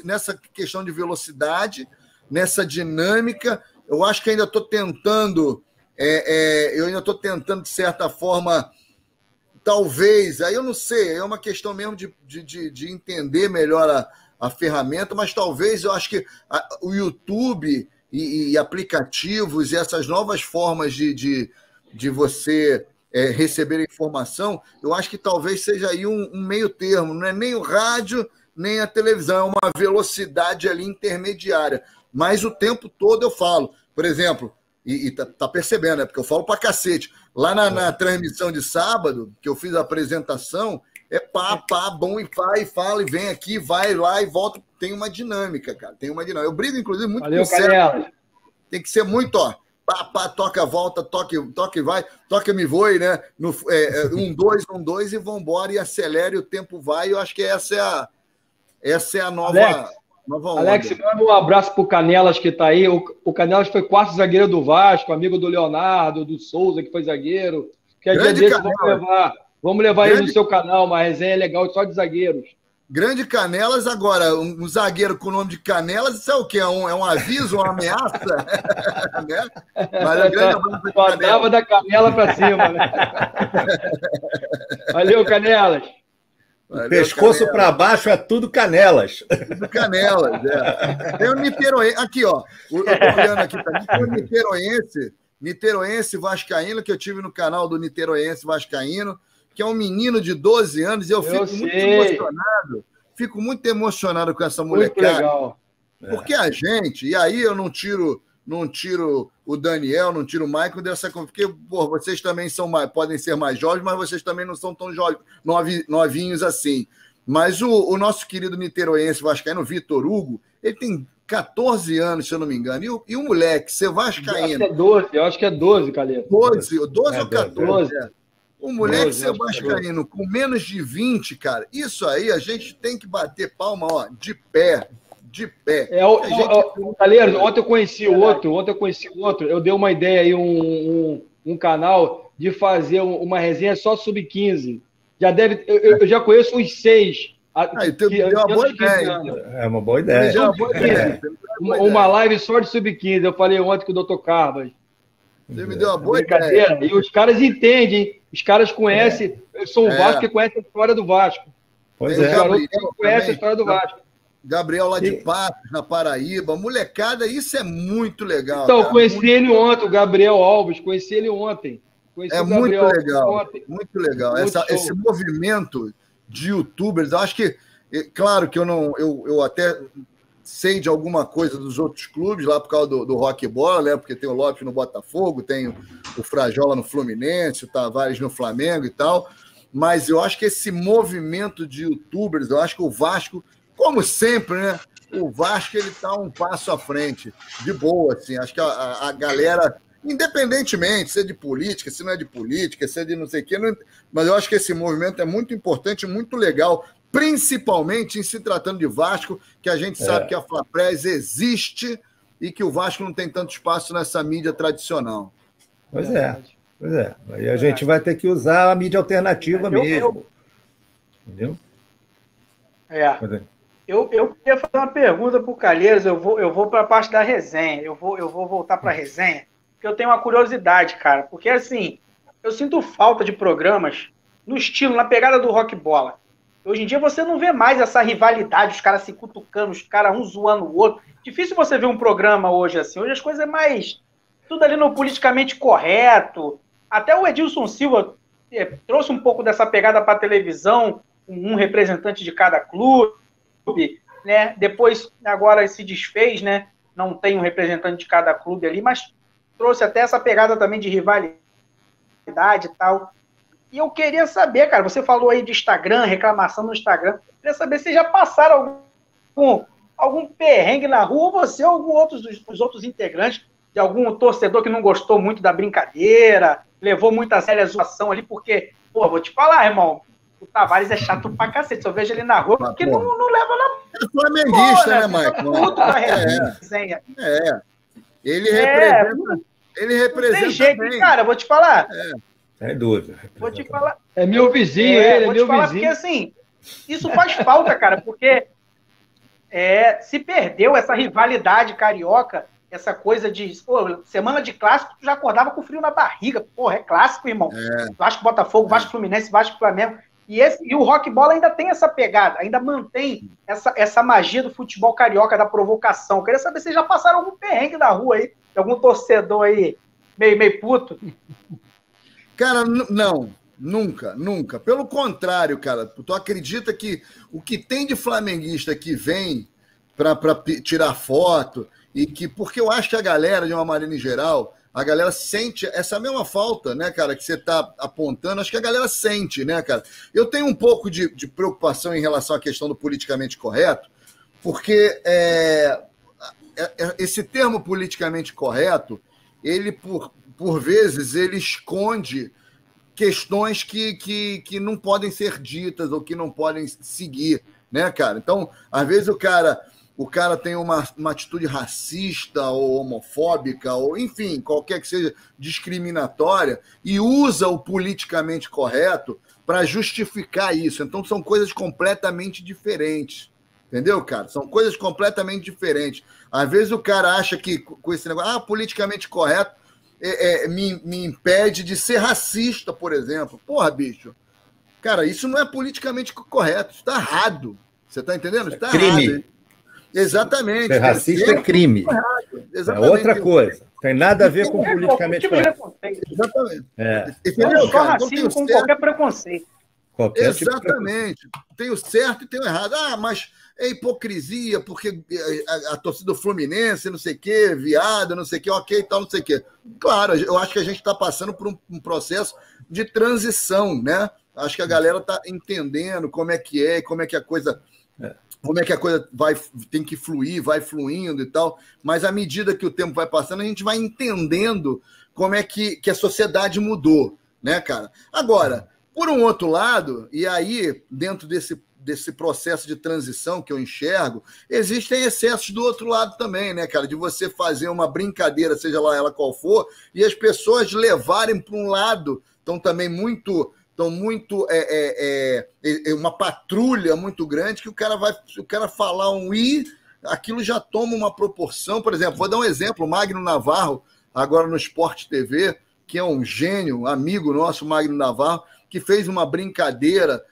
Speaker 2: nessa questão de velocidade, nessa dinâmica. Eu acho que ainda estou tentando. De certa forma, talvez, aí eu não sei, é uma questão mesmo de entender melhor a ferramenta, mas talvez eu acho que o YouTube e aplicativos e essas novas formas de você receber informação, eu acho que talvez seja aí um meio termo, não é nem o rádio, nem a televisão, é uma velocidade ali intermediária, mas o tempo todo eu falo, por exemplo, e tá percebendo, né? Porque eu falo pra cacete. Lá na transmissão de sábado, que eu fiz a apresentação, bom, e fala, e vem aqui, vai lá e volta. Tem uma dinâmica, cara. Tem uma dinâmica. Eu brigo, inclusive, muito com o César. Tem que ser muito, pá, pá, toca, volta, toque e vai, toca, me voe, né? 1-2, 1-2 e vambora, e acelera e o tempo vai. Eu acho que essa é a nova onda.
Speaker 3: Alex, manda um abraço pro Canelas que tá aí. O Canelas foi quarto zagueiro do Vasco, amigo do Leonardo, do Souza, que foi zagueiro. Que é dia desse, vamos levar ele no seu canal, uma resenha legal só de zagueiros.
Speaker 2: Grande Canelas, agora, um zagueiro com o nome de Canelas, isso é o quê? É um aviso, uma ameaça? Né? Mas é grande abraço.
Speaker 3: Mandava da canela para cima, né? Valeu, Canelas.
Speaker 7: O pescoço para baixo é tudo Canelas.
Speaker 2: Tudo Canelas, Tem o Niteroense, aqui, ó. Eu tô olhando aqui também, tem o Niteroense Vascaíno, que eu tive no canal do Niteroense Vascaíno, que é um menino de 12 anos, e eu fico muito emocionado com essa molecada. Muito legal. Porque a gente, e aí eu não tiro o Daniel, não tiro o Michael dessa coisa, porque vocês também podem ser mais jovens, mas vocês também não são tão jovens, novinhos assim. Mas o nosso querido niteroense vascaíno, Vitor Hugo, ele tem 14 anos, se eu não me engano. E o moleque, ser vascaíno...
Speaker 3: Eu acho que é 12, Caleta.
Speaker 2: 12 ou 14, O moleque ser vascaíno com menos de 20, cara, isso aí a gente tem que bater palma, ó, de pé.
Speaker 3: Calheiros, ontem eu conheci o outro, eu dei uma ideia aí, um canal de fazer uma resenha só sub-15. Eu já conheço uns 6.
Speaker 2: Deu uma boa ideia.
Speaker 7: É uma boa ideia.
Speaker 3: Uma live só de sub-15. Eu falei ontem com o Dr. Carbas.
Speaker 2: Você me deu uma boa ideia.
Speaker 3: E os caras entendem, os caras conhecem. Eu sou um Vasco que conhece a história do Vasco.
Speaker 7: Pois é.
Speaker 3: Conhece a história do Vasco.
Speaker 2: Gabriel lá de Patos, na Paraíba. Molecada, isso é muito legal.
Speaker 3: Então, eu conheci ele ontem, o Gabriel Alves. Conheci ele ontem.
Speaker 2: Muito legal. Muito legal. Esse movimento de youtubers, eu acho que, claro que eu até sei de alguma coisa dos outros clubes, lá por causa do Rock Bola, né? Porque tem o Lopes no Botafogo, tem o Frajola no Fluminense, o Tavares no Flamengo e tal, mas eu acho que esse movimento de youtubers, eu acho que o Vasco, como sempre, né? O Vasco, ele tá um passo à frente, de boa, assim, acho que a galera, independentemente se é de política, se não é de política, se é de não sei o quê, mas eu acho que esse movimento é muito importante, muito legal, principalmente em se tratando de Vasco, que a gente sabe que a Flapress existe e que o Vasco não tem tanto espaço nessa mídia tradicional.
Speaker 7: Pois é. Aí a gente vai ter que usar a mídia alternativa mesmo. Entendeu?
Speaker 1: Eu queria fazer uma pergunta para o Calheiros, eu vou para a parte da resenha, eu vou voltar para a resenha, porque eu tenho uma curiosidade, cara, porque assim, eu sinto falta de programas no estilo, na pegada do Rock Bola. Hoje em dia você não vê mais essa rivalidade, os caras se cutucando, os caras um zoando o outro. Difícil você ver um programa hoje assim. Hoje as coisas é mais... tudo ali no politicamente correto. Até o Edilson Silva trouxe um pouco dessa pegada para a televisão, um representante de cada clube, né? Depois, agora se desfez, né? Não tem um representante de cada clube ali, mas trouxe até essa pegada também de rivalidade e tal. E eu queria saber, cara, você falou aí de Instagram, reclamação no Instagram. Eu queria saber se já passaram algum perrengue na rua, ou você ou os outros integrantes, de algum torcedor que não gostou muito da brincadeira, levou muito a sério a zoação ali, porque, pô, vou te falar, irmão, o Tavares é chato pra cacete, se eu vejo ele na rua, porque não leva na...
Speaker 2: É flamenguista, né, Michael? Ele representa
Speaker 1: tem jeito,
Speaker 2: bem.
Speaker 1: Cara, vou te falar.
Speaker 7: É dúvida.
Speaker 1: Vou te falar.
Speaker 3: É meu vizinho, ele é meu vizinho.
Speaker 1: Porque, assim, isso faz falta, cara, porque se perdeu essa rivalidade carioca, essa coisa de, semana de clássico, tu já acordava com frio na barriga. Porra, é clássico, irmão. Vasco Botafogo, Vasco Fluminense, Vasco Flamengo. E o Rock Bola ainda tem essa pegada, ainda mantém essa magia do futebol carioca, da provocação. Eu queria saber se vocês já passaram algum perrengue na rua aí, de algum torcedor aí meio puto.
Speaker 2: Cara, não, nunca. Pelo contrário, cara, tu acredita que o que tem de flamenguista que vem para tirar foto, porque eu acho que a galera, de uma maneira em geral, a galera sente essa mesma falta, né, cara, que você tá apontando, acho que a galera sente, né, cara? Eu tenho um pouco de preocupação em relação à questão do politicamente correto, porque esse termo politicamente correto, ele, por vezes, ele esconde questões que não podem ser ditas ou que não podem seguir, né, cara? Então, às vezes o cara tem uma atitude racista ou homofóbica, ou enfim, qualquer que seja discriminatória, e usa o politicamente correto para justificar isso. Então, são coisas completamente diferentes. Entendeu, cara? São coisas completamente diferentes. Às vezes o cara acha que com esse negócio, politicamente correto, me impede de ser racista, por exemplo. Porra, bicho. Cara, isso não é politicamente correto. Isso está errado. Você está entendendo? Isso está errado. Exatamente.
Speaker 7: Ser racista é crime. É outra coisa. Tem nada a ver com politicamente correto.
Speaker 2: Exatamente.
Speaker 1: Eu sou racismo com qualquer preconceito.
Speaker 2: Exatamente. Tipo de... Tem o certo e tem o errado. Mas é hipocrisia, porque a torcida do Fluminense, não sei o quê, viado, não sei o quê, ok, tal, não sei o quê. Claro, eu acho que a gente está passando por um processo de transição, né? Acho que a galera está entendendo como é, como é que a coisa tem que fluir, vai fluindo e tal, mas à medida que o tempo vai passando, a gente vai entendendo como é que a sociedade mudou, né, cara? Agora, por um outro lado, e aí, dentro desse processo de transição que eu enxergo, existem excessos do outro lado também, né, cara? De você fazer uma brincadeira, seja lá ela qual for, e as pessoas levarem para um lado, estão uma patrulha muito grande, que o cara falar um i, aquilo já toma uma proporção. Por exemplo, vou dar um exemplo, o Magno Navarro, agora no Sport TV, que é um gênio, amigo nosso, Magno Navarro, que fez uma brincadeira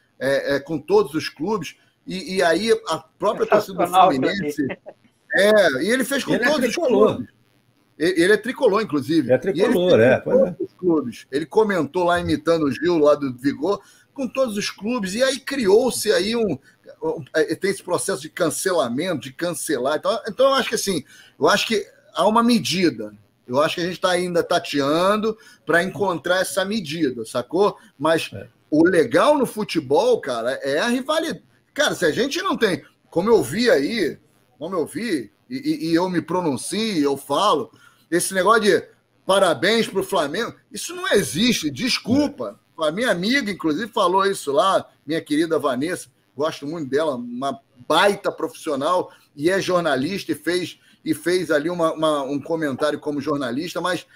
Speaker 2: com todos os clubes, e aí a própria torcida do Fluminense... e ele fez com todos os clubes. Ele é tricolor, inclusive.
Speaker 7: É tricolor,
Speaker 2: todos os clubes. Ele comentou lá, imitando o Gil, lá do Vigor, com todos os clubes, e aí criou-se aí tem esse processo de cancelamento, de cancelar. Então eu acho que assim, há uma medida. Eu acho que a gente está ainda tateando para encontrar essa medida, sacou? Mas o legal no futebol, cara, é a rivalidade. Cara, se a gente não tem, como eu vi, e eu me pronuncio, eu falo, esse negócio de parabéns para o Flamengo, isso não existe, desculpa. A minha amiga, inclusive, falou isso lá, minha querida Vanessa, gosto muito dela, uma baita profissional, e é jornalista, e fez ali um comentário como jornalista, mas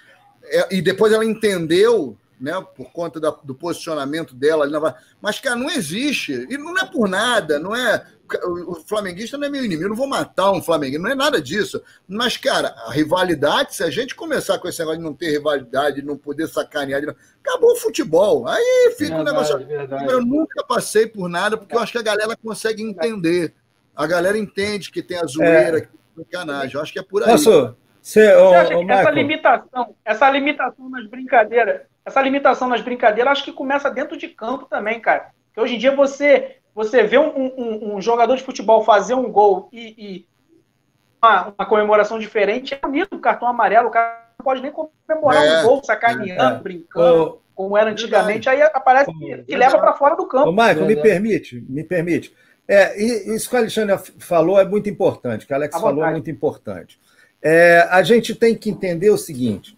Speaker 2: e depois ela entendeu, né, por conta do posicionamento dela ali mas, cara, não existe, e não é por nada, não é, o flamenguista não é meu inimigo, eu não vou matar um flamenguista, não é nada disso, mas, cara, a rivalidade, se a gente começar com esse negócio de não ter rivalidade, de não poder sacanear, acabou o futebol, aí fica um negócio, eu nunca passei por nada, porque eu acho que a galera consegue entender, a galera entende que tem a zoeira, que tem a sacanagem, eu acho que é por aí.
Speaker 1: Você acha que essa limitação nas brincadeiras, acho que começa dentro de campo também, cara. Porque hoje em dia você vê um jogador de futebol fazer um gol e uma comemoração diferente, é bonito, o cartão amarelo, o cara não pode nem comemorar um gol, sacaneando, brincando, como era antigamente, aí aparece que leva para fora do campo.
Speaker 7: Michael, me permite. Isso que o Alexandre falou é muito importante, que o Alex falou é muito importante. A gente tem que entender o seguinte,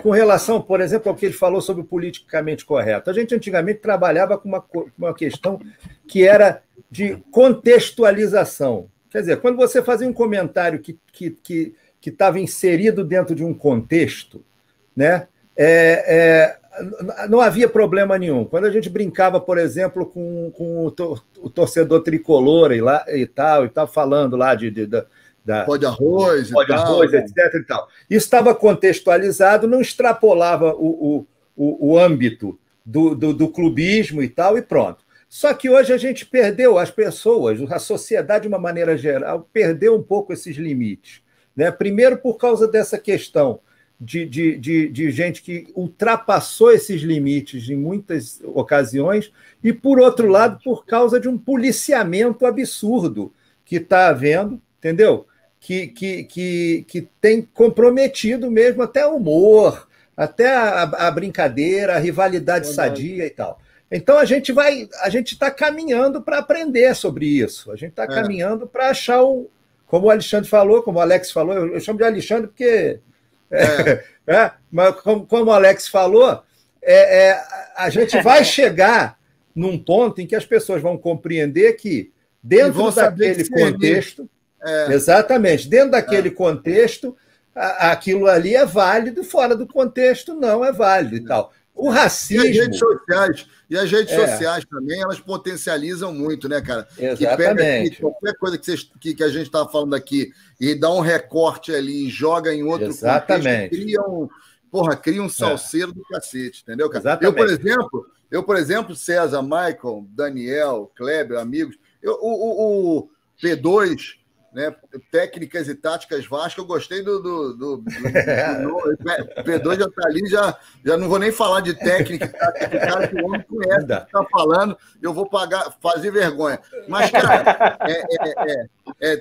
Speaker 7: com relação, por exemplo, ao que ele falou sobre o politicamente correto. A gente antigamente trabalhava com uma questão que era de contextualização. Quer dizer, quando você fazia um comentário que estava inserido dentro de um contexto, né, não havia problema nenhum. Quando a gente brincava, por exemplo, com o torcedor tricolor e tal, falando lá
Speaker 2: pó de arroz,
Speaker 7: etc. E tal. Isso estava contextualizado, não extrapolava o âmbito do clubismo e tal, e pronto. Só que hoje a gente perdeu, as pessoas, a sociedade, de uma maneira geral, perdeu um pouco esses limites. Né? Primeiro, por causa dessa questão de gente que ultrapassou esses limites em muitas ocasiões, e, por outro lado, por causa de um policiamento absurdo que está havendo, entendeu? Que tem comprometido mesmo até o humor, até a brincadeira, a rivalidade sadia e tal. Então a gente está caminhando para aprender sobre isso. A gente está caminhando para achar como o Alexandre falou, como o Alex falou, eu chamo de Alexandre porque Mas como o Alex falou, a gente vai chegar num ponto em que as pessoas vão compreender que, dentro daquele contexto, exatamente, dentro daquele contexto, aquilo ali é válido, fora do contexto não é válido e tal. O racismo...
Speaker 2: E as redes sociais também, elas potencializam muito, né, cara?
Speaker 7: Exatamente.
Speaker 2: Que pega qualquer coisa que a gente está falando aqui e dá um recorte ali e joga em outro
Speaker 7: Exatamente.
Speaker 2: contexto, cria um salseiro do cacete, entendeu, cara?
Speaker 7: Exatamente.
Speaker 2: Eu, por exemplo, César, Michael, Daniel, Kleber, amigos, o P2... né? Técnicas e táticas Vasco, eu gostei do P2 já está ali, já não vou nem falar de técnica e tática, que cara que o homem conhece, que está falando, eu vou fazer vergonha. Mas, cara,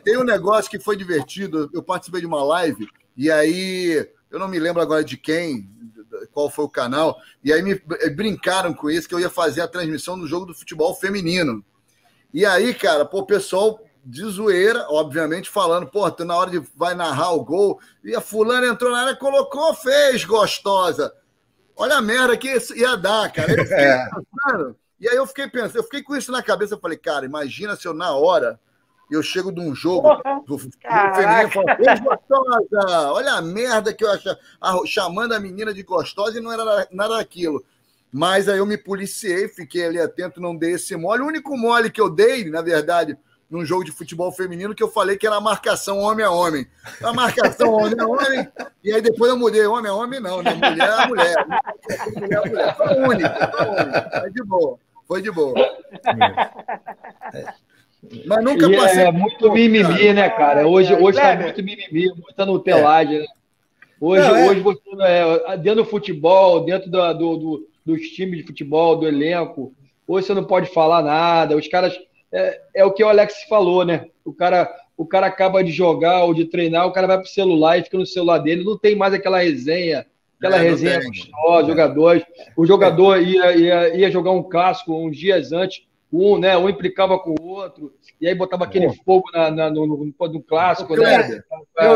Speaker 2: tem um negócio que foi divertido, eu participei de uma live, e aí, eu não me lembro agora de qual foi o canal, e aí me brincaram com isso, que eu ia fazer a transmissão do jogo do futebol feminino. E aí, cara, o pessoal... de zoeira, obviamente, falando, tu na hora de vai narrar o gol, e a fulana entrou na área, colocou, fez, gostosa. Olha a merda que isso ia dar, cara. Eu fiquei pensando, e aí eu fiquei pensando, eu fiquei com isso na cabeça, eu falei, cara, imagina se eu, na hora, eu chego de um jogo do feminino e falo, fez gostosa, olha a merda que eu achava, chamando a menina de gostosa e não era nada daquilo. Mas aí eu me policiei, fiquei ali atento, não dei esse mole. O único mole que eu dei, na verdade, num jogo de futebol feminino, que eu falei que era a marcação homem a homem. A marcação homem a homem, e aí depois eu mudei, homem a homem não, né? Mulher a mulher. Mulher a mulher. Foi único. Foi de boa. Mas nunca passei...
Speaker 3: É muito mimimi, né, cara? Hoje tá muito mimimi, muita nutelagem, né? Hoje você, dentro do futebol, dentro dos times de futebol, do elenco, hoje você não pode falar nada, os caras... É o que o Alex falou, né? O cara acaba de jogar ou de treinar, o cara vai pro celular e fica no celular dele, não tem mais aquela resenha gostosa, jogadores. O jogador ia jogar um clássico uns dias antes, um implicava com o outro, e aí botava aquele fogo no clássico, né?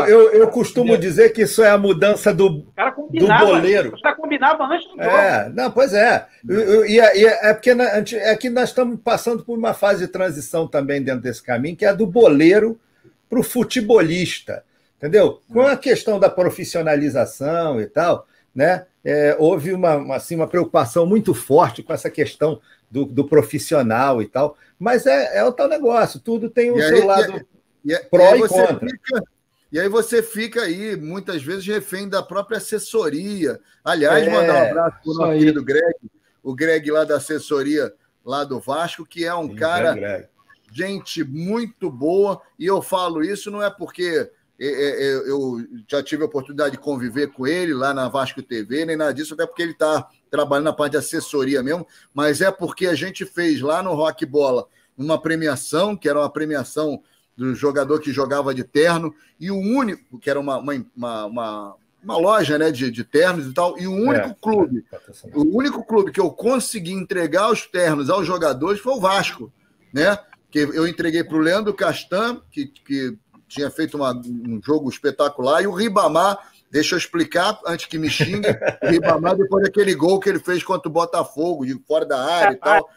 Speaker 7: Eu costumo dizer que isso é a mudança do boleiro.
Speaker 1: Já combinava antes do jogo.
Speaker 7: Não, pois é. É porque aqui nós estamos passando por uma fase de transição também dentro desse caminho, que é a do boleiro para o futebolista, entendeu? Com a questão da profissionalização e tal, né? Houve uma preocupação muito forte com essa questão do profissional e tal, mas é o tal negócio, tudo tem o seu lado pró e contra.
Speaker 2: E aí você fica aí, muitas vezes, refém da própria assessoria. Aliás, mandar um abraço para o nosso querido Greg, o Greg lá da assessoria lá do Vasco, que é um cara, gente muito boa, e eu falo isso não é porque eu já tive a oportunidade de conviver com ele lá na Vasco TV, nem nada disso, até porque ele está trabalhando na parte de assessoria mesmo, mas é porque a gente fez lá no Rock Bola uma premiação, que era uma premiação do jogador que jogava de terno, e o único, que era uma loja, né, de ternos e tal, e o único clube que eu consegui entregar os ternos aos jogadores foi o Vasco, né? Que eu entreguei para o Leandro Castan, que tinha feito um jogo espetacular, e o Ribamar, deixa eu explicar, antes que me xingue, o Ribamar, depois daquele gol que ele fez contra o Botafogo, de fora da área e tal.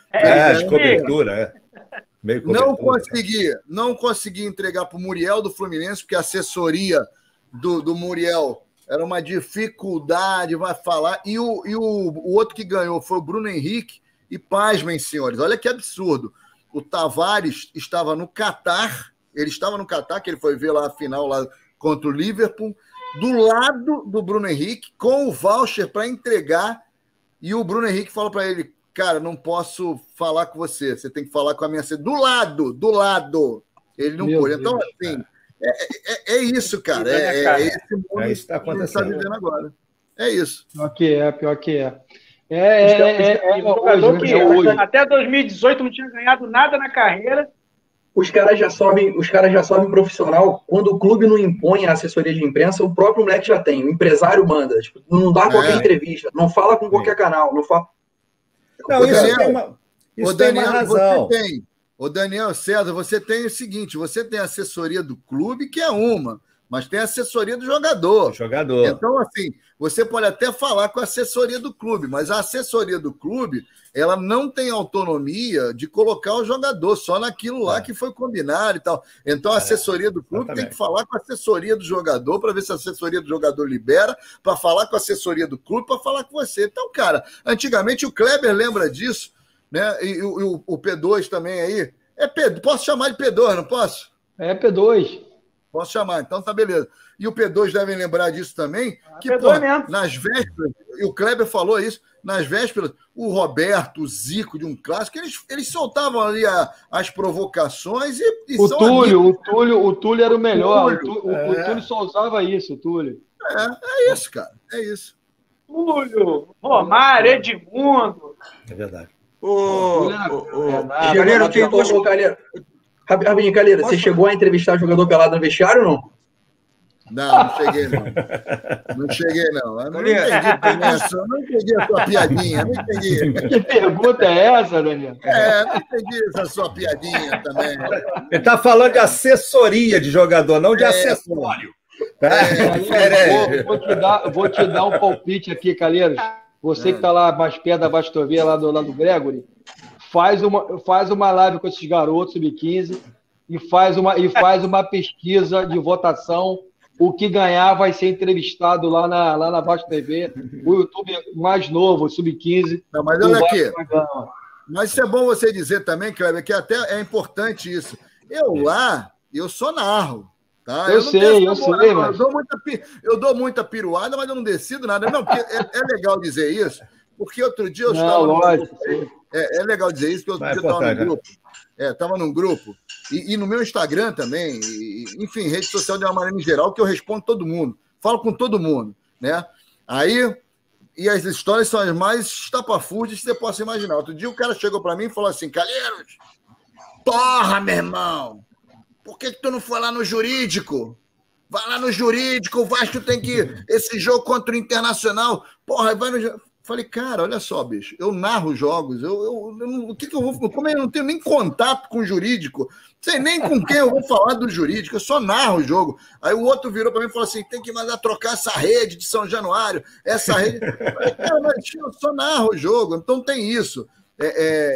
Speaker 7: De cobertura, Meio cobertura.
Speaker 2: Não consegui entregar para o Muriel do Fluminense, porque a assessoria do Muriel era uma dificuldade, vai falar, e o outro que ganhou foi o Bruno Henrique, e pasmem, senhores, olha que absurdo, o Tavares estava no Catar, que ele foi ver lá a final lá contra o Liverpool, do lado do Bruno Henrique, com o voucher para entregar, e o Bruno Henrique falou para ele, cara, não posso falar com você, você tem que falar com a minha... Do lado, ele não pôde. Então, assim, é isso, cara, esse mundo
Speaker 7: que está acontecendo.
Speaker 2: Vivendo agora. É isso.
Speaker 3: Pior que é.
Speaker 1: Um jogador que até 2018 não tinha ganhado nada na carreira.
Speaker 4: Os caras já sobem profissional. Quando o clube não impõe a assessoria de imprensa, o próprio moleque já tem. O empresário manda. Tipo, não dá qualquer entrevista, não fala com qualquer canal. Não fala...
Speaker 7: Isso tem uma razão.
Speaker 2: O Daniel César, você tem o seguinte, você tem a assessoria do clube, que é uma, mas tem a assessoria do jogador.
Speaker 7: Jogador.
Speaker 2: Então, assim, você pode até falar com a assessoria do clube, mas a assessoria do clube, ela não tem autonomia de colocar o jogador só naquilo lá que foi combinado e tal. Então, a assessoria do clube tem que falar com a assessoria do jogador para ver se a assessoria do jogador libera, para falar com a assessoria do clube, para falar com você. Então, cara, antigamente o Kleber lembra disso, né? E o P2 também aí. Posso chamar de P2, não posso?
Speaker 3: É P2.
Speaker 2: Posso chamar, então tá beleza. E o P2 devem lembrar disso também, que,
Speaker 1: P2
Speaker 2: pô,
Speaker 1: mesmo.
Speaker 2: nas vésperas, e o Kleber falou isso, nas vésperas, o Roberto, o Zico de um clássico, eles soltavam ali as provocações e
Speaker 3: O
Speaker 2: são
Speaker 3: Túlio era o melhor.
Speaker 2: Túlio,
Speaker 3: O Túlio só usava isso, o Túlio.
Speaker 2: É isso, cara, é isso.
Speaker 1: Túlio, Romário, Edmundo.
Speaker 7: É verdade.
Speaker 5: Galera, eu tenho duas...
Speaker 4: Rapidinho, Calheiro, você chegou a entrevistar o jogador pelado no vestiário ou não?
Speaker 2: Não cheguei, não. Não cheguei, não. Eu não entendi a sua piadinha, não entendi.
Speaker 3: Que pergunta é essa, Daniel?
Speaker 2: Não entendi essa sua piadinha também.
Speaker 7: Ele está falando de assessoria de jogador, não de acessório.
Speaker 3: Vou te dar um palpite aqui, Calheiros. Você que está lá mais perto da Bastovia, lá do Gregory, faz uma live com esses garotos sub-15 e faz uma pesquisa de votação. O que ganhar vai ser entrevistado lá na Vasco TV, o YouTube mais novo, sub-15.
Speaker 2: Não, mas olha aqui. Mas isso é bom você dizer também, Kleber, que até é importante isso. Eu só narro. Tá?
Speaker 3: Eu sei, mas...
Speaker 2: Eu dou muita piruada, mas eu não decido nada. Não, porque é legal dizer isso, porque outro dia eu estava...
Speaker 3: Lógico.
Speaker 2: É legal dizer isso, porque outro dia eu estava num grupo. Estava num grupo. E no meu Instagram também, enfim, rede social de uma maneira em geral, que eu respondo todo mundo. Falo com todo mundo, né? Aí, e as histórias são as mais estapafúrdias que você possa imaginar. Outro dia o cara chegou para mim e falou assim, Calheiros, porra, meu irmão, por que tu não foi lá no jurídico? Vai lá no jurídico, o Vasco tem que... Esse jogo contra o Internacional, porra, vai no... Falei, cara, olha só, bicho, eu narro jogos, o que eu vou... Como eu não tenho nem contato com o jurídico, sei nem com quem eu vou falar do jurídico, eu só narro o jogo. Aí o outro virou para mim e falou assim, tem que mandar trocar essa rede de São Januário, essa rede... Falei, cara, mas eu só narro o jogo, então tem isso.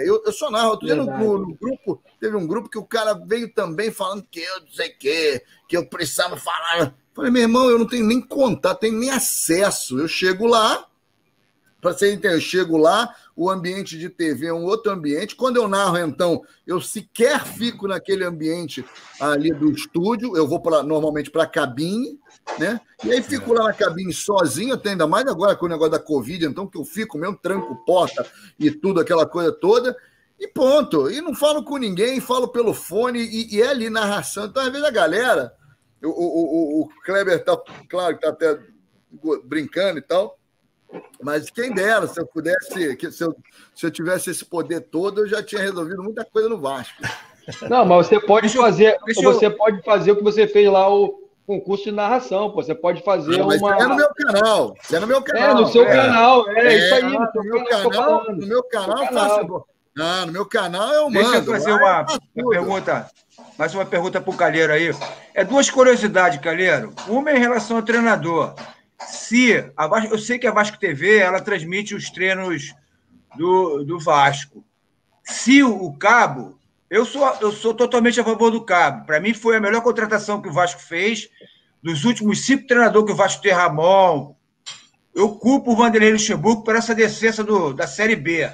Speaker 2: Eu só narro. Outro dia no grupo, teve um grupo que o cara veio também falando que eu não sei o quê, que eu precisava falar. Falei, meu irmão, eu não tenho nem contato, tenho nem acesso. Eu chego lá, para você entender, eu chego lá, o ambiente de TV é um outro ambiente. Quando eu narro, então, eu sequer fico naquele ambiente ali do estúdio, eu vou normalmente para a cabine, né? E aí fico lá na cabine sozinho, até ainda mais agora com o negócio da Covid, então que eu fico mesmo, tranco porta e tudo, aquela coisa toda, e ponto. E não falo com ninguém, falo pelo fone, e é ali narração. Então, às vezes, a galera, o Kleber tá, claro, que tá até brincando e tal, mas quem dera, se eu pudesse, se eu tivesse esse poder todo, eu já tinha resolvido muita coisa no Vasco.
Speaker 3: Não, mas você pode fazer o que você fez lá, o concurso de narração, pô. Você pode fazer
Speaker 2: mas
Speaker 3: uma...
Speaker 2: É no meu canal. É no meu canal.
Speaker 3: No seu canal. Isso aí.
Speaker 2: No meu canal eu faço... No meu canal eu mando.
Speaker 5: Deixa eu fazer uma pergunta. Mais uma pergunta para o Calheiro aí. Duas curiosidades, Calheiro. Uma é em relação ao treinador. Eu sei que a Vasco TV ela transmite os treinos do Vasco. Se o Cabo... Eu sou totalmente a favor do Cabo. Para mim, foi a melhor contratação que o Vasco fez dos últimos 5 treinadores que o Vasco tem, Ramon. Eu culpo o Vanderlei Luxemburgo por essa decência da Série B.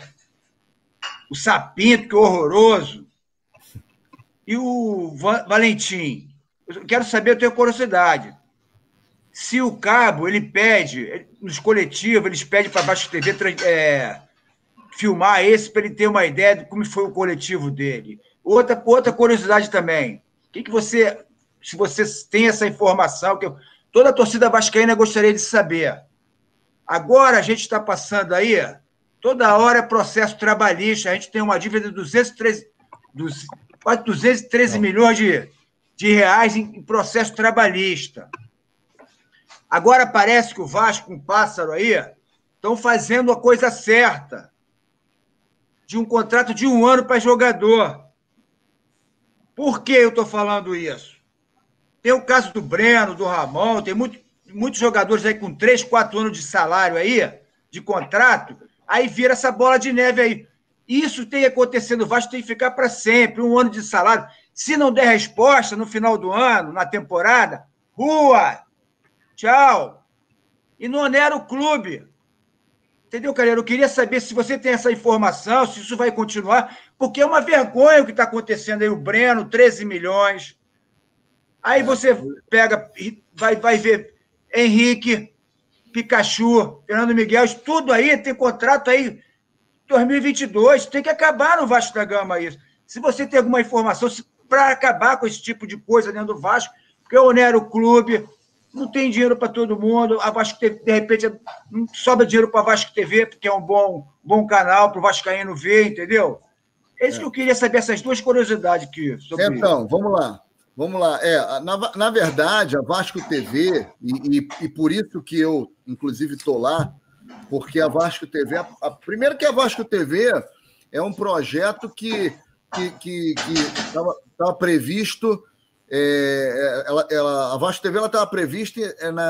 Speaker 5: O Sapinto, que é horroroso. E o Valentim. Eu quero saber, eu tenho curiosidade. Se o Cabo, ele pede, nos coletivos, eles pedem para a Vasco TV filmar para ele ter uma ideia de como foi o coletivo dele. Outra curiosidade também. Que você, se você tem essa informação, que toda a torcida vascaína gostaria de saber. Agora a gente está passando aí, toda hora é processo trabalhista, a gente tem uma dívida de quase 213 milhões de reais em processo trabalhista. Agora parece que o Vasco, um pássaro aí, estão fazendo a coisa certa. De um contrato de 1 ano para jogador. Por que eu estou falando isso? Tem o caso do Breno, do Ramon, tem muitos jogadores aí com 3, 4 anos de salário aí, de contrato, aí vira essa bola de neve aí. Isso tem que acontecer no Vasco, tem que ficar para sempre, 1 ano de salário. Se não der resposta no final do ano, na temporada, rua, tchau. E não onera o clube. Entendeu, Calheiro? Eu queria saber se você tem essa informação, se isso vai continuar, porque é uma vergonha o que está acontecendo aí, o Breno, 13 milhões. Aí você pega, vai ver Henrique, Pikachu, Fernando Miguel, tudo aí, tem contrato aí 2022, tem que acabar no Vasco da Gama isso. Se você tem alguma informação para acabar com esse tipo de coisa dentro do Vasco, porque onera o clube, não tem dinheiro para todo mundo, a Vasco TV, de repente, não sobra dinheiro para a Vasco TV, porque é um bom canal para o vascaíno ver, entendeu? É isso que eu queria saber, essas 2 curiosidades aqui.
Speaker 2: Então, vamos lá. Na verdade, a Vasco TV, e por isso que eu, inclusive, estou lá, porque a Vasco TV... Primeiro que a Vasco TV é um projeto que estava previsto... a Vasco TV estava prevista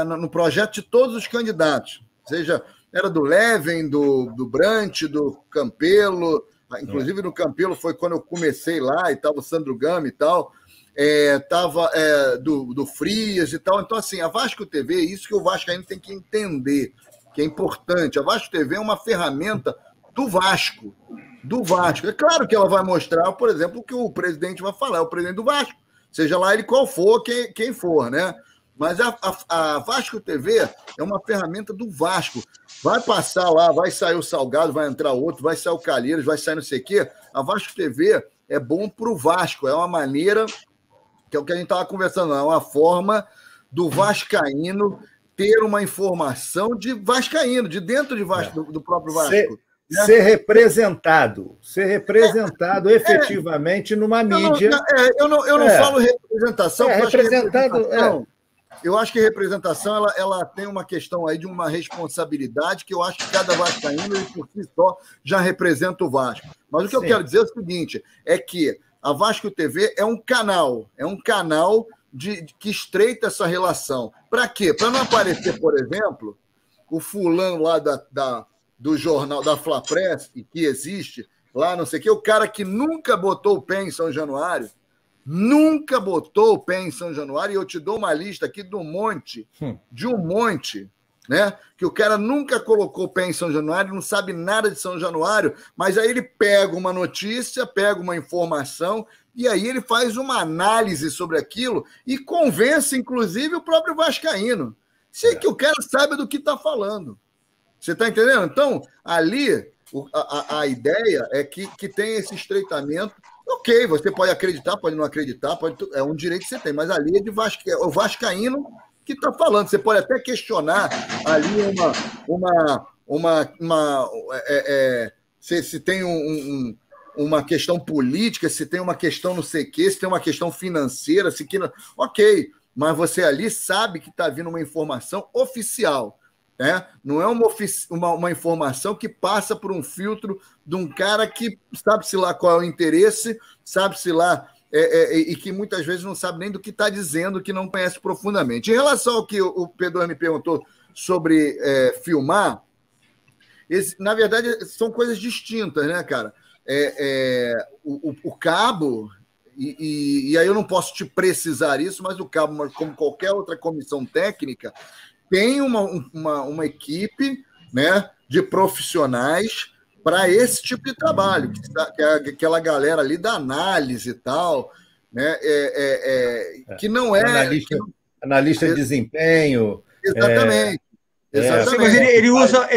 Speaker 2: no projeto de todos os candidatos. Seja, era do Leven, do Brant, do Campelo. Inclusive, no Campelo foi quando eu comecei lá, e estava o Sandro Gama e tal. Estava do Frias e tal. Então, assim, a Vasco TV, isso que o Vascaíno tem que entender, que é importante. A Vasco TV é uma ferramenta do Vasco. Do Vasco. É claro que ela vai mostrar, por exemplo, o que o presidente vai falar, é o presidente do Vasco. Seja lá ele qual for, quem for, né? Mas a Vasco TV é uma ferramenta do Vasco. Vai passar lá, vai sair o Salgado, vai entrar outro, vai sair o Calheiros, vai sair não sei o quê. A Vasco TV é bom para o Vasco, é uma maneira, que é o que a gente estava conversando, é uma forma do vascaíno ter uma informação de vascaíno, de dentro de Vasco, do próprio Vasco.
Speaker 7: Ser representado efetivamente numa mídia.
Speaker 2: Eu não falo representação. Eu acho que representação ela tem uma questão aí de uma responsabilidade que eu acho que cada vascaíno, ele, por si só, já representa o Vasco. Mas o que eu quero dizer é o seguinte, é que a Vasco TV é um canal que estreita essa relação. Para quê? Para não aparecer, por exemplo, o fulano lá do jornal da Fla Press, que existe lá, não sei o quê, o cara que nunca botou o pé em São Januário, e eu te dou uma lista aqui de um monte, né? Que o cara nunca colocou o pé em São Januário, não sabe nada de São Januário, mas aí ele pega uma notícia, pega uma informação, e aí ele faz uma análise sobre aquilo e convence, inclusive, o próprio vascaíno. Sei que o cara sabe do que está falando. Você está entendendo? Então, ali, a ideia é que tem esse estreitamento. Ok, você pode acreditar, pode não acreditar, é um direito que você tem, mas ali é o vascaíno que está falando. Você pode até questionar ali se tem uma questão política, se tem uma questão não sei o quê, se tem uma questão financeira, ok, mas você ali sabe que está vindo uma informação oficial. Não é uma informação que passa por um filtro de um cara que sabe-se lá qual é o interesse, sabe-se lá, e que muitas vezes não sabe nem do que está dizendo, que não conhece profundamente. Em relação ao que o Pedro me perguntou sobre filmar, na verdade, são coisas distintas, né, cara? O cabo, e aí eu não posso te precisar isso, mas o cabo, como qualquer outra comissão técnica, tem uma equipe, né, de profissionais para esse tipo de trabalho, que é aquela galera ali da análise e tal, né, que não é...
Speaker 7: Analista de desempenho.
Speaker 2: Exatamente.
Speaker 5: Exatamente. Mas ele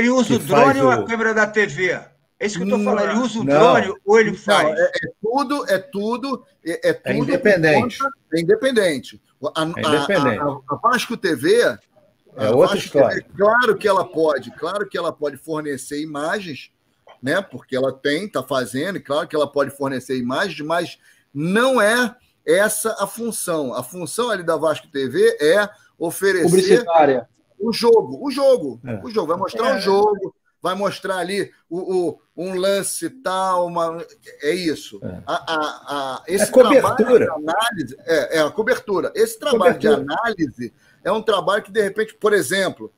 Speaker 5: usa o drone ou a câmera da TV? É isso que eu estou falando. Ele usa o drone ou ele faz?
Speaker 2: É tudo
Speaker 7: independente.
Speaker 2: É independente. A Vasco TV...
Speaker 7: outra história.
Speaker 2: Claro que ela pode fornecer imagens, né? Porque ela está fazendo, e claro que ela pode fornecer imagens, mas não é essa a função. A função ali da Vasco TV é oferecer o jogo. Vai mostrar o jogo, vai mostrar ali um lance tal, é isso. Esse
Speaker 7: cobertura.
Speaker 2: trabalho de análise a cobertura. Esse trabalho de análise é um trabalho que, de repente, por exemplo,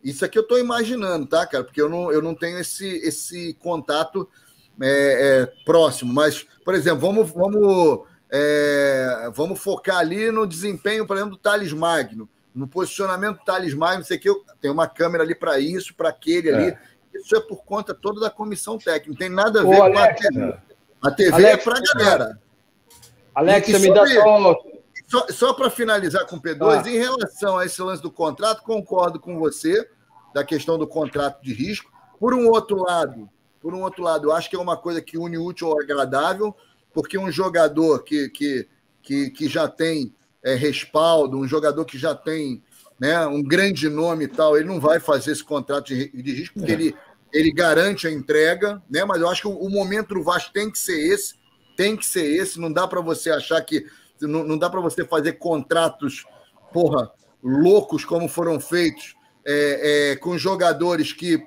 Speaker 2: isso aqui eu estou imaginando, tá, cara? Porque eu não tenho esse contato próximo. Mas, por exemplo, vamos focar ali no desempenho, por exemplo, do Thales Magno, no posicionamento do Thales Magno, sei que tem uma câmera ali para isso, para aquele ali. Isso é por conta toda da comissão técnica, não tem nada a ver com a TV. A TV Alex, é para a galera.
Speaker 3: Alex, você me dá
Speaker 2: só para finalizar com o P2, em relação a esse lance do contrato, concordo com você, da questão do contrato de risco. Por um outro lado, eu acho que é uma coisa que une útil ao agradável, porque um jogador que já tem respaldo, um jogador que já tem, né, um grande nome e tal, ele não vai fazer esse contrato de risco, porque ele garante a entrega, né? Mas eu acho que o momento do Vasco tem que ser esse, não dá para você achar que não dá para você fazer contratos, loucos como foram feitos com jogadores que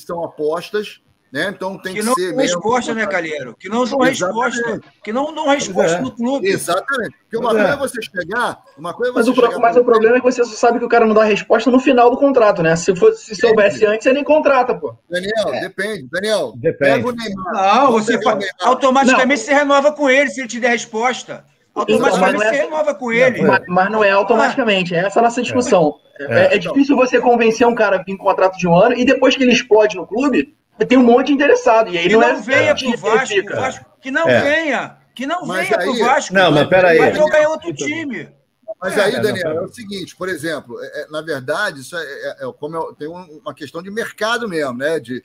Speaker 2: são apostas, né? Então tem que ser.
Speaker 5: Que não dão resposta, né, Calheiro? Que não dão resposta. Que não dão resposta no clube.
Speaker 2: Exatamente. Porque uma coisa é você chegar.
Speaker 4: Mas o problema é que você só sabe que o cara não dá resposta no final do contrato, né? Se soubesse antes, você nem contrata, pô.
Speaker 2: Daniel, depende.
Speaker 7: Pega
Speaker 2: o Neymar.
Speaker 5: Não, você automaticamente você renova com ele se ele te der resposta. Automaticamente você renova com ele.
Speaker 4: Mas não é automaticamente. Essa é a nossa discussão. É difícil você convencer um cara em contrato de um ano e depois que ele explode no clube, tem um monte de interessado. E aí
Speaker 5: que não venha pro Vasco. Que não venha. Que não venha pro Vasco.
Speaker 7: Não, mas peraí.
Speaker 5: Vai jogar em outro time.
Speaker 2: Mas aí, Daniel, é o seguinte, por exemplo, na verdade, isso tem uma questão de mercado mesmo, né? De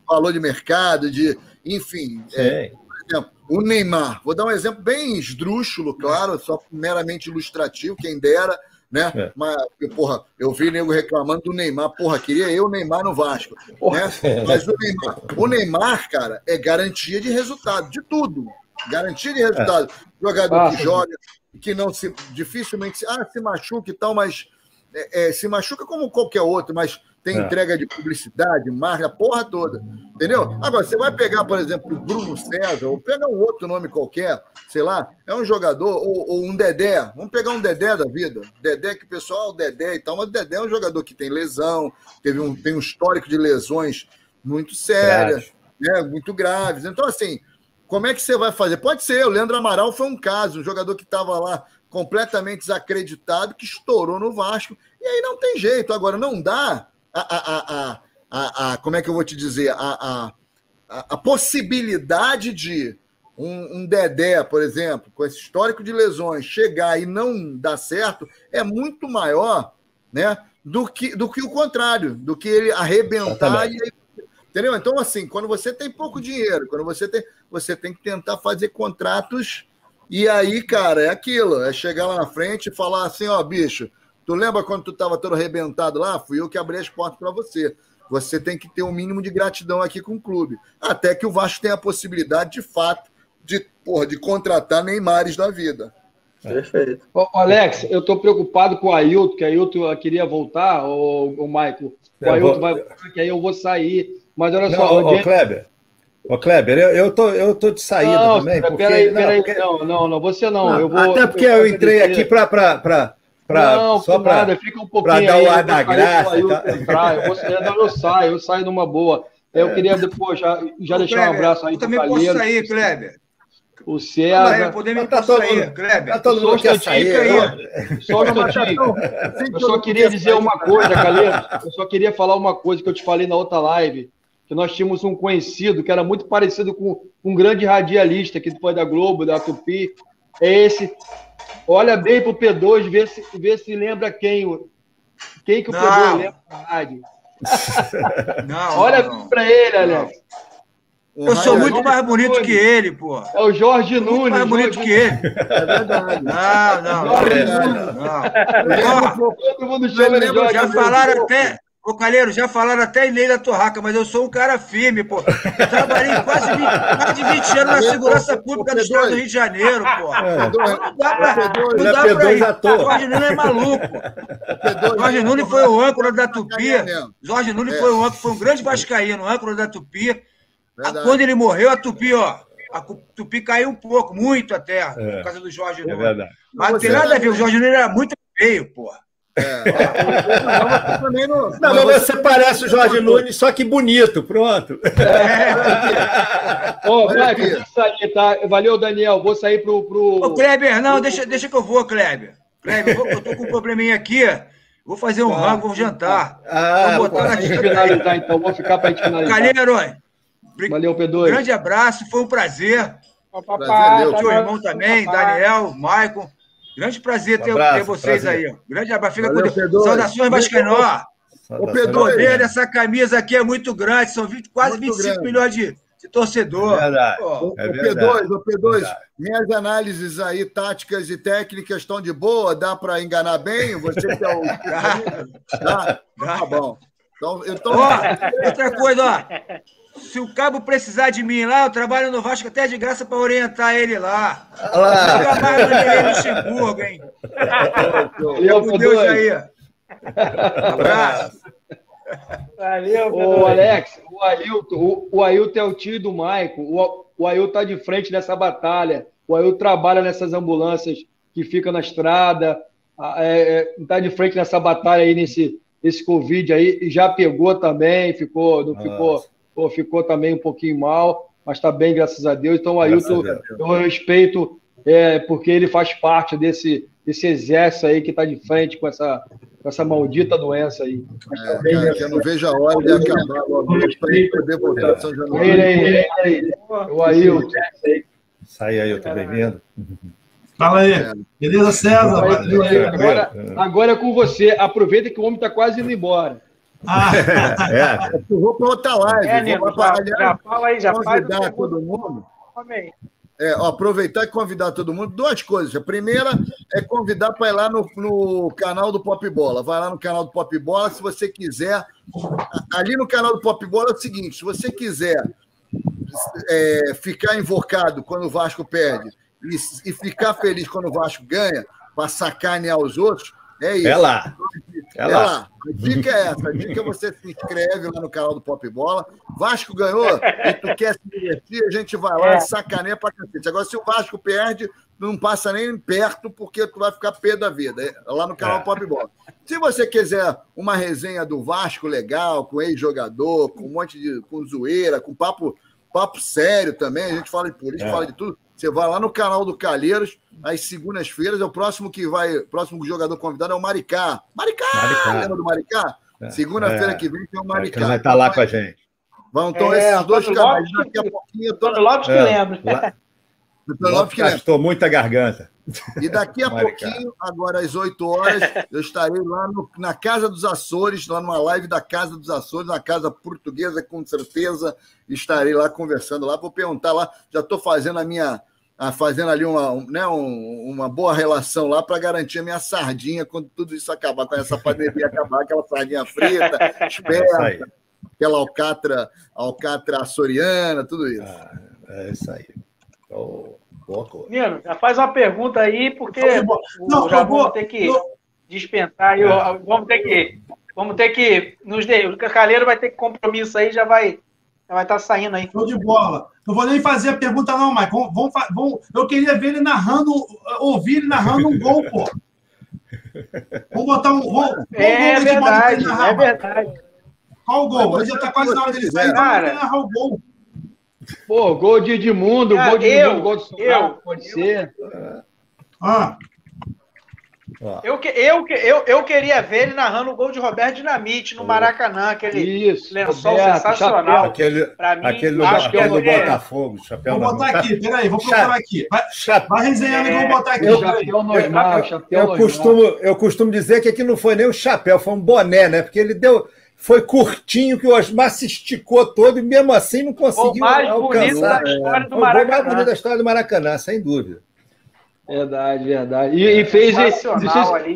Speaker 2: valor de mercado, enfim. Por exemplo, o Neymar, vou dar um exemplo bem esdrúxulo, claro, só meramente ilustrativo, quem dera, né? Mas, eu vi nego reclamando do Neymar, queria eu o Neymar no Vasco, né? Mas o Neymar, cara, é garantia de resultado, de tudo. Garantia de resultado. Jogador que joga, que não dificilmente se machuca e tal, mas se machuca como qualquer outro, mas tem entrega de publicidade, marca, a porra toda. Entendeu? Agora, você vai pegar, por exemplo, o Bruno César, ou pegar um outro nome qualquer, sei lá, é um jogador, ou um Dedé. Vamos pegar um Dedé da vida. Dedé, que o pessoal, Dedé e tal, mas o Dedé é um jogador que tem lesão, tem um histórico de lesões muito sérias, né, muito graves. Então, assim, como é que você vai fazer? Pode ser, o Leandro Amaral foi um caso, um jogador que estava lá completamente desacreditado, que estourou no Vasco, e aí não tem jeito. Agora, não dá como é que eu vou te dizer? A possibilidade de um Dedé, por exemplo, com esse histórico de lesões, chegar e não dar certo é muito maior, né, do que o contrário, do que ele arrebentar. Entendeu? Então, assim, quando você tem pouco dinheiro, você tem que tentar fazer contratos, e aí, cara, é aquilo, é chegar lá na frente e falar assim, bicho, tu lembra quando tu estava todo arrebentado lá? Fui eu que abri as portas para você. Você tem que ter um mínimo de gratidão aqui com o clube. Até que o Vasco tenha a possibilidade, de fato, de contratar Neymares da vida.
Speaker 4: Perfeito.
Speaker 3: Alex, eu estou preocupado com o Ailton, que o Ailton queria voltar, o Michael. O Ailton vai voltar, que aí eu vou sair. Mas olha só...
Speaker 7: Kleber, eu tô de saída também.
Speaker 3: Peraí. Não, você não. Eu vou,
Speaker 7: até porque eu entrei aqui para
Speaker 3: fica um pouquinho
Speaker 7: dar o ar da graça.
Speaker 3: Eu saio numa boa. Eu queria depois já deixar um abraço aí.
Speaker 5: Eu também posso sair, Kleber.
Speaker 3: O César.
Speaker 5: Podemos sair, Kleber.
Speaker 7: Todo mundo quer sair.
Speaker 3: Só um instantinho. Eu só queria dizer uma coisa, Calheiro. Eu só queria falar uma coisa que eu te falei na outra live. Que nós tínhamos um conhecido que era muito parecido com um grande radialista que foi da Globo, da Tupi. É esse. Olha bem pro P2, vê se lembra quem que o P2 lembra da rádio. Olha para ele, Alex.
Speaker 5: Eu sou muito mais bonito que ele, pô.
Speaker 3: É o Jorge Nunes.
Speaker 5: Mais bonito que ele.
Speaker 2: É verdade.
Speaker 5: Não.
Speaker 3: Todo mundo chama ele de Jorge
Speaker 5: Já
Speaker 3: Nunes.
Speaker 5: falaram até... Ô, Calheiro, já falaram até em Leila Torraca, mas eu sou um cara firme, pô. Eu trabalhei mais de 20 anos na segurança pública do estado do Rio de Janeiro, pô. Não dá pra ir. Jorge Nunes é maluco. Jorge Nunes foi o âncora da Tupi. Jorge Nunes foi o âncora, foi um grande vascaíno, âncora da Tupi. Quando ele morreu, a Tupi, a Tupi caiu um pouco, muito até, por causa do Jorge Nunes.
Speaker 7: Verdade.
Speaker 5: Mas não tem nada a ver, o Jorge Nunes era muito feio, pô.
Speaker 7: Não, mas você parece o Jorge Nunes, só que bonito, pronto.
Speaker 3: Ô, Kleber, tem que sair, tá? Valeu, Daniel. Vou sair pro.
Speaker 5: Ô, Kleber, não, deixa que eu vou, Kleber. Kleber, eu tô com um probleminha aqui. Vou fazer um rango, vou jantar. Vou botar na
Speaker 3: finalizar, então. Vou ficar pra gente finalizar.
Speaker 5: Calheiro,
Speaker 3: valeu, P2.
Speaker 5: Grande abraço, foi um prazer.
Speaker 1: Papai,
Speaker 5: teu irmão também, Daniel, Maicon. Grande prazer ter vocês aí. Grande abraço. Fica com Deus. Saudações, Vascaíno. O poder dessa camisa aqui é muito grande. São quase 25 milhões de torcedor.
Speaker 2: É verdade. O P2, minhas análises aí, táticas e técnicas estão de boa? Dá para enganar bem? Você que é o... Tá bom. Então...
Speaker 5: outra coisa, se o Cabo precisar de mim lá, eu trabalho no Vasco até de graça para orientar ele lá. Nunca mais mandei Luxemburgo, hein?
Speaker 3: Valeu, com Deus aí.
Speaker 5: Abraço.
Speaker 1: Valeu,
Speaker 3: ô, Alex, o Ailton é o tio do Maicon. O Ailton está de frente nessa batalha. O Ailton trabalha nessas ambulâncias que ficam na estrada. Está de frente nessa batalha aí, nesse Covid aí. E já pegou também, ficou também um pouquinho mal, mas está bem, graças a Deus. Então, o Ailton, eu respeito, porque ele faz parte desse exército aí que está de frente com essa maldita doença aí.
Speaker 2: Eu não vejo a hora de acabar logo para ele poder voltar a São
Speaker 3: Januário. O Ailton.
Speaker 7: Isso aí, Ailton, bem-vindo.
Speaker 6: Fala aí. Beleza, César?
Speaker 3: Agora é com você. Aproveita que o homem está quase indo embora.
Speaker 2: Eu vou para outra live.
Speaker 1: Já fala aí, já
Speaker 2: convidar todo mundo. Aproveitar e convidar todo mundo. Duas coisas. A primeira é convidar para ir lá no canal do Pop Bola. Vai lá no canal do Pop Bola, se você quiser. Ali no canal do Pop Bola é o seguinte: se você quiser ficar invocado quando o Vasco perde e ficar feliz quando o Vasco ganha, para sacanear os outros, é isso.
Speaker 7: É lá.
Speaker 2: A dica é essa. A dica é você se inscreve lá no canal do Pop Bola. Vasco ganhou e tu quer se divertir, a gente vai lá e sacaneia pra cacete. Agora, se o Vasco perde, não passa nem perto, porque tu vai ficar pé da vida. Lá no canal do Pop Bola. Se você quiser uma resenha do Vasco legal, com ex-jogador, com um monte de... com zoeira, com papo sério também, a gente fala de política, fala de tudo. Você vai lá no canal do Calheiros, às segundas-feiras, o próximo jogador convidado é o Maricá. Maricá! Lembra do Maricá? Segunda-feira que vem tem o Maricá.
Speaker 7: Ele vai estar lá com a gente.
Speaker 2: Então, esses dois canais, daqui a pouquinho...
Speaker 1: Lopes que lembra.
Speaker 7: Lopes gastou muita garganta.
Speaker 2: E daqui a pouquinho, agora às 8 horas, eu estarei lá na Casa dos Açores, lá numa live da Casa dos Açores, na Casa Portuguesa, com certeza estarei lá conversando lá. Vou perguntar lá, já estou fazendo fazendo ali uma boa relação lá para garantir a minha sardinha quando tudo isso acabar, quando essa pandemia acabar, aquela sardinha frita, esperta, aquela alcatra açoriana, tudo isso.
Speaker 7: É isso aí.
Speaker 1: Menino, já faz uma pergunta aí, porque vamos ter que dispensar. Vamos ter que o Calheiro vai ter compromisso aí, já vai estar saindo aí.
Speaker 6: Show de bola. Não vou nem fazer a pergunta não, Mike. Eu queria ver ele ouvir ele narrando um gol, pô. Vamos botar um gol.
Speaker 1: É verdade.
Speaker 6: Qual o gol? Ele já está quase na hora dele sair,
Speaker 1: cara.
Speaker 6: Narrar o gol.
Speaker 3: Pô, gol de Edmundo, gol de Edmundo, gol de Sobral, pode ser.
Speaker 1: Eu queria ver ele narrando o gol de Roberto Dinamite no Maracanã, aquele lençol sensacional.
Speaker 7: Aquele do Botafogo, chapéu.
Speaker 6: Vou botar aqui, peraí, vou procurar aqui. Vai resenhando e vou botar aqui.
Speaker 7: Eu costumo dizer que aqui não foi nem um chapéu, foi um boné, né? Porque ele foi curtinho, que o Osmar se esticou todo e mesmo assim não conseguiu alcançar.
Speaker 1: O mais bonito da história do Maracanã.
Speaker 7: O mais bonito da história do Maracanã, sem dúvida.
Speaker 3: Verdade, verdade. E fez
Speaker 1: Sensacional ali,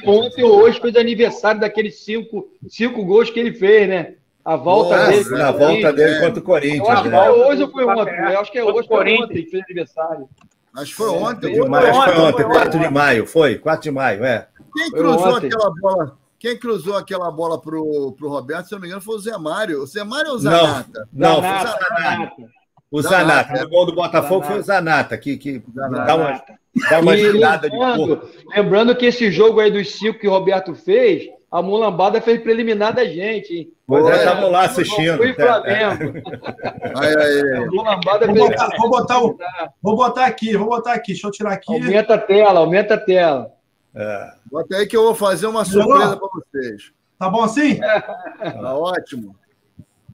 Speaker 3: ontem ou hoje fez aniversário daqueles cinco gols que ele fez, né? A volta dele.
Speaker 7: Na volta dele contra o Corinthians.
Speaker 3: Eu acho que
Speaker 7: né?
Speaker 3: foi hoje ou foi ontem? Eu acho que é hoje, foi ontem que fez aniversário.
Speaker 2: Acho que foi ontem.
Speaker 7: Acho que foi ontem, 4 de maio. Foi, 4 de maio, é.
Speaker 2: Quem cruzou aquela bola? Quem cruzou aquela bola pro Roberto, se não me engano, foi o Zé Mário. O Zé Mário ou o Zanata?
Speaker 7: Não, foi o Zanata. O Zanata. O gol do Botafogo foi o Zanata, que dá uma girada de corpo.
Speaker 3: Lembrando que esse jogo aí dos 5 que o Roberto fez, a mulambada fez preliminar da gente, hein?
Speaker 7: Pois é, estavam lá assistindo.
Speaker 3: Fui Flamengo.
Speaker 2: Aí.
Speaker 3: A mulambada
Speaker 6: Vou botar aqui. Deixa eu tirar aqui.
Speaker 3: Aumenta a tela.
Speaker 2: Bota aí que eu vou fazer uma surpresa para vocês.
Speaker 6: Tá bom assim?
Speaker 2: Tá ótimo.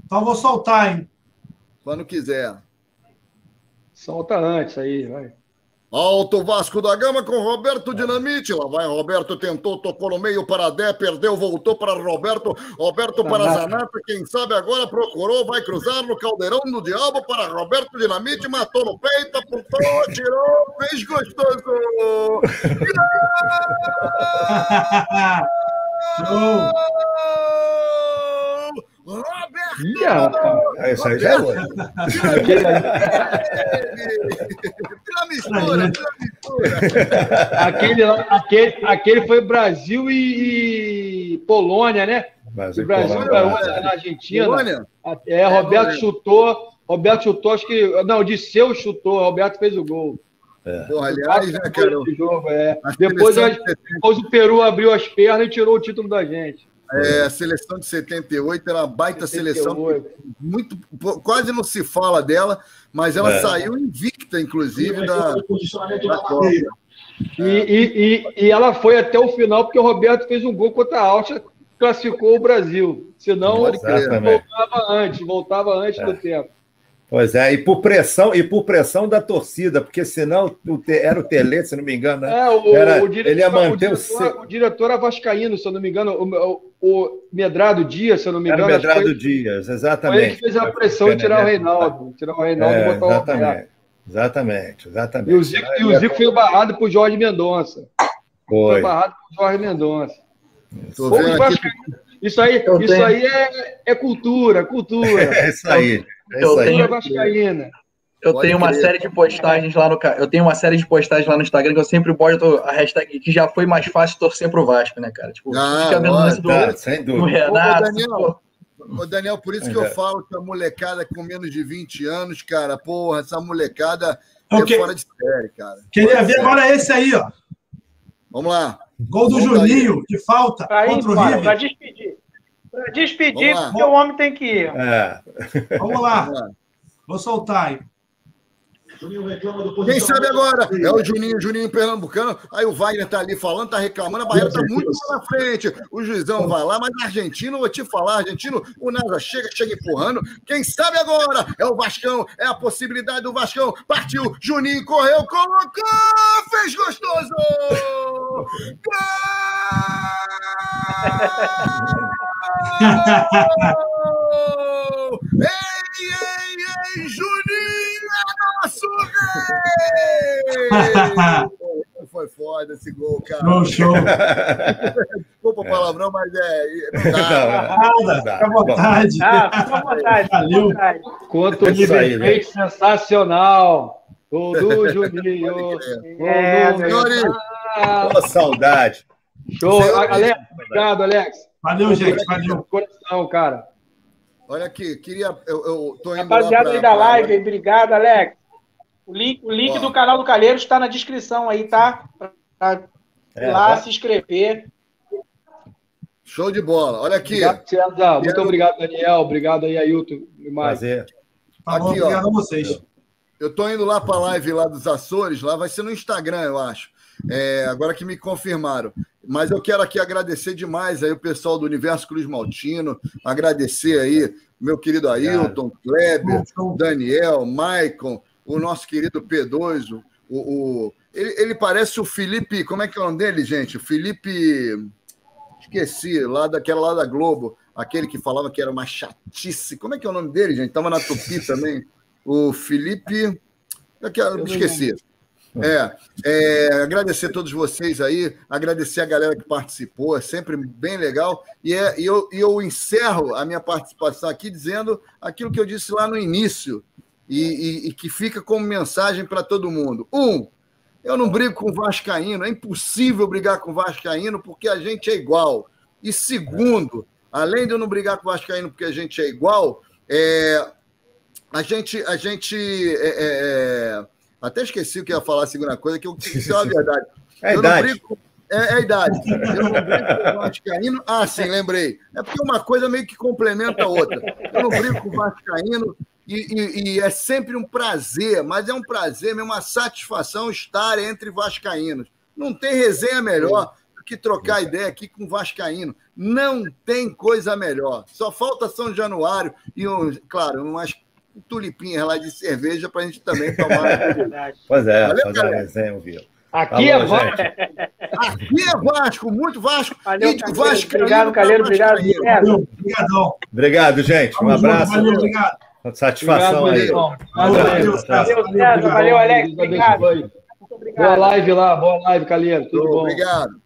Speaker 6: Então eu vou soltar, hein?
Speaker 2: Quando quiser.
Speaker 3: Solta antes aí, vai.
Speaker 2: Alto Vasco da Gama com Roberto Dinamite. Lá vai Roberto, tentou, tocou no meio para Dé, perdeu, voltou para Roberto. Roberto para Zanata, quem sabe agora procurou, vai cruzar no caldeirão do diabo para Roberto Dinamite, matou no peito, apontou, tirou, fez gostoso. Roberto!
Speaker 7: Isso aí já é outro.
Speaker 3: Aquele foi Brasil e Polônia, né?
Speaker 7: Brasil
Speaker 3: na Argentina. Polônia? Roberto chutou, acho que. Não, o Disseu chutou, Roberto fez o gol.
Speaker 2: Porra, aliás, né, cara?
Speaker 3: Depois o Peru abriu as pernas e tirou o título da gente.
Speaker 2: A seleção de 78 era uma baita 78. Seleção, quase não se fala dela, mas ela saiu invicta, inclusive, da Copa.
Speaker 3: E ela foi até o final, porque o Roberto fez um gol contra a Áustria, classificou o Brasil. Senão, voltava antes do tempo.
Speaker 7: Pois é, e por pressão da torcida, porque senão era o Tele, se não me engano, né? Ele ia manter
Speaker 3: o diretor era vascaíno, se eu não me engano, o Medrado Dias, se eu não me engano.
Speaker 7: Era o Medrado Dias, exatamente.
Speaker 3: Foi ele que fez a pressão de tirar o Reinaldo. E botar o Roberto.
Speaker 7: Exatamente.
Speaker 3: E o Zico foi barrado por Jorge Mendonça. Foi barrado por Jorge Mendonça. Isso aí é cultura.
Speaker 7: É isso aí.
Speaker 4: Eu tenho uma série de postagens lá no Instagram que eu sempre boto a hashtag que já foi mais fácil torcer pro Vasco, né, cara? Tipo, fica vendo o lance do Renato.
Speaker 2: Ô, Daniel, por isso que eu falo que a molecada com menos de 20 anos, cara, porra, essa molecada é fora de série, cara.
Speaker 6: Queria ver agora esse aí, ó.
Speaker 2: Vamos lá.
Speaker 6: Gol do Juninho, de falta, contra o River.
Speaker 1: Pra despedir, porque o homem tem que ir.
Speaker 6: Vamos lá. Vou soltar aí.
Speaker 2: Quem sabe agora? É o Juninho Pernambucano. Aí o Wagner tá ali falando, tá reclamando, a barreira tá muito lá na frente. O juizão vai lá, mas argentino, eu vou te falar, argentino, o NASA chega empurrando. Quem sabe agora? É o Vascão, é a possibilidade do Vascão. Partiu, Juninho correu, colocou, fez gostoso! Ei, Juninho é nosso rei! Foi foda esse gol, cara.
Speaker 6: Show.
Speaker 2: Desculpa o palavrão, mas
Speaker 6: Fica à vontade.
Speaker 1: Fica à vontade.
Speaker 6: Valeu.
Speaker 3: Quanto de efeito sensacional. Gol do Juninho.
Speaker 7: Saudade.
Speaker 3: Show. Alex, obrigado, Alex.
Speaker 6: Valeu, gente. Valeu.
Speaker 3: Coração, cara.
Speaker 2: Olha aqui, eu tô indo
Speaker 1: rapaziada aí da live, obrigado, Alex. O link do canal do Calheiros está na descrição aí, tá? Pra ir lá se inscrever.
Speaker 2: Show de bola. Olha aqui.
Speaker 3: Obrigado, muito obrigado, Daniel. Obrigado aí, Ailton.
Speaker 7: Prazer.
Speaker 6: Aqui, obrigado a vocês.
Speaker 2: Eu tô indo lá para a live lá dos Açores, lá vai ser no Instagram, eu acho. Agora que me confirmaram. Mas eu quero aqui agradecer demais aí o pessoal do Universo Cruz Maltino, agradecer aí meu querido Ailton, Kleber, Daniel, Maicon, o nosso querido P2, ele parece o Felipe, como é que é o nome dele, gente? O Felipe, esqueci, lá da Globo, aquele que falava que era uma chatice, como é que é o nome dele, gente? Tava na Tupi também, o Felipe, esqueci. Agradecer a todos vocês aí, agradecer a galera que participou, é sempre bem legal. E eu encerro a minha participação aqui dizendo aquilo que eu disse lá no início e que fica como mensagem para todo mundo. Eu não brigo com o vascaíno, é impossível brigar com o vascaíno porque a gente é igual. E segundo, além de eu não brigar com o vascaíno porque a gente é igual, a gente até esqueci o que ia falar a segunda coisa, que isso é uma verdade.
Speaker 7: É a idade.
Speaker 2: É a idade. Eu não brigo com o vascaíno. Ah, sim, lembrei. É porque uma coisa meio que complementa a outra. Eu não brigo com o vascaíno e é sempre um prazer, mas é um prazer, mesmo uma satisfação estar entre vascaínos. Não tem resenha melhor do que trocar ideia aqui com o vascaíno. Não tem coisa melhor. Só falta São Januário e, claro, umas tulipinhas lá de cerveja para a gente também tomar.
Speaker 7: Pois é,
Speaker 2: valeu,
Speaker 7: fazer a resenha, viu?
Speaker 3: Aqui é Vasco.
Speaker 2: Aqui é Vasco, muito Vasco.
Speaker 1: Valeu,
Speaker 2: e de Vasco.
Speaker 1: Obrigado, Calheiro. Obrigado.
Speaker 6: Obrigadão.
Speaker 7: Obrigado, gente. Um abraço.
Speaker 6: Valeu, obrigado.
Speaker 7: Satisfação aí.
Speaker 1: Valeu, Alex. Obrigado.
Speaker 3: Boa live lá, boa live, Calheiro. Tudo bom.
Speaker 2: Obrigado.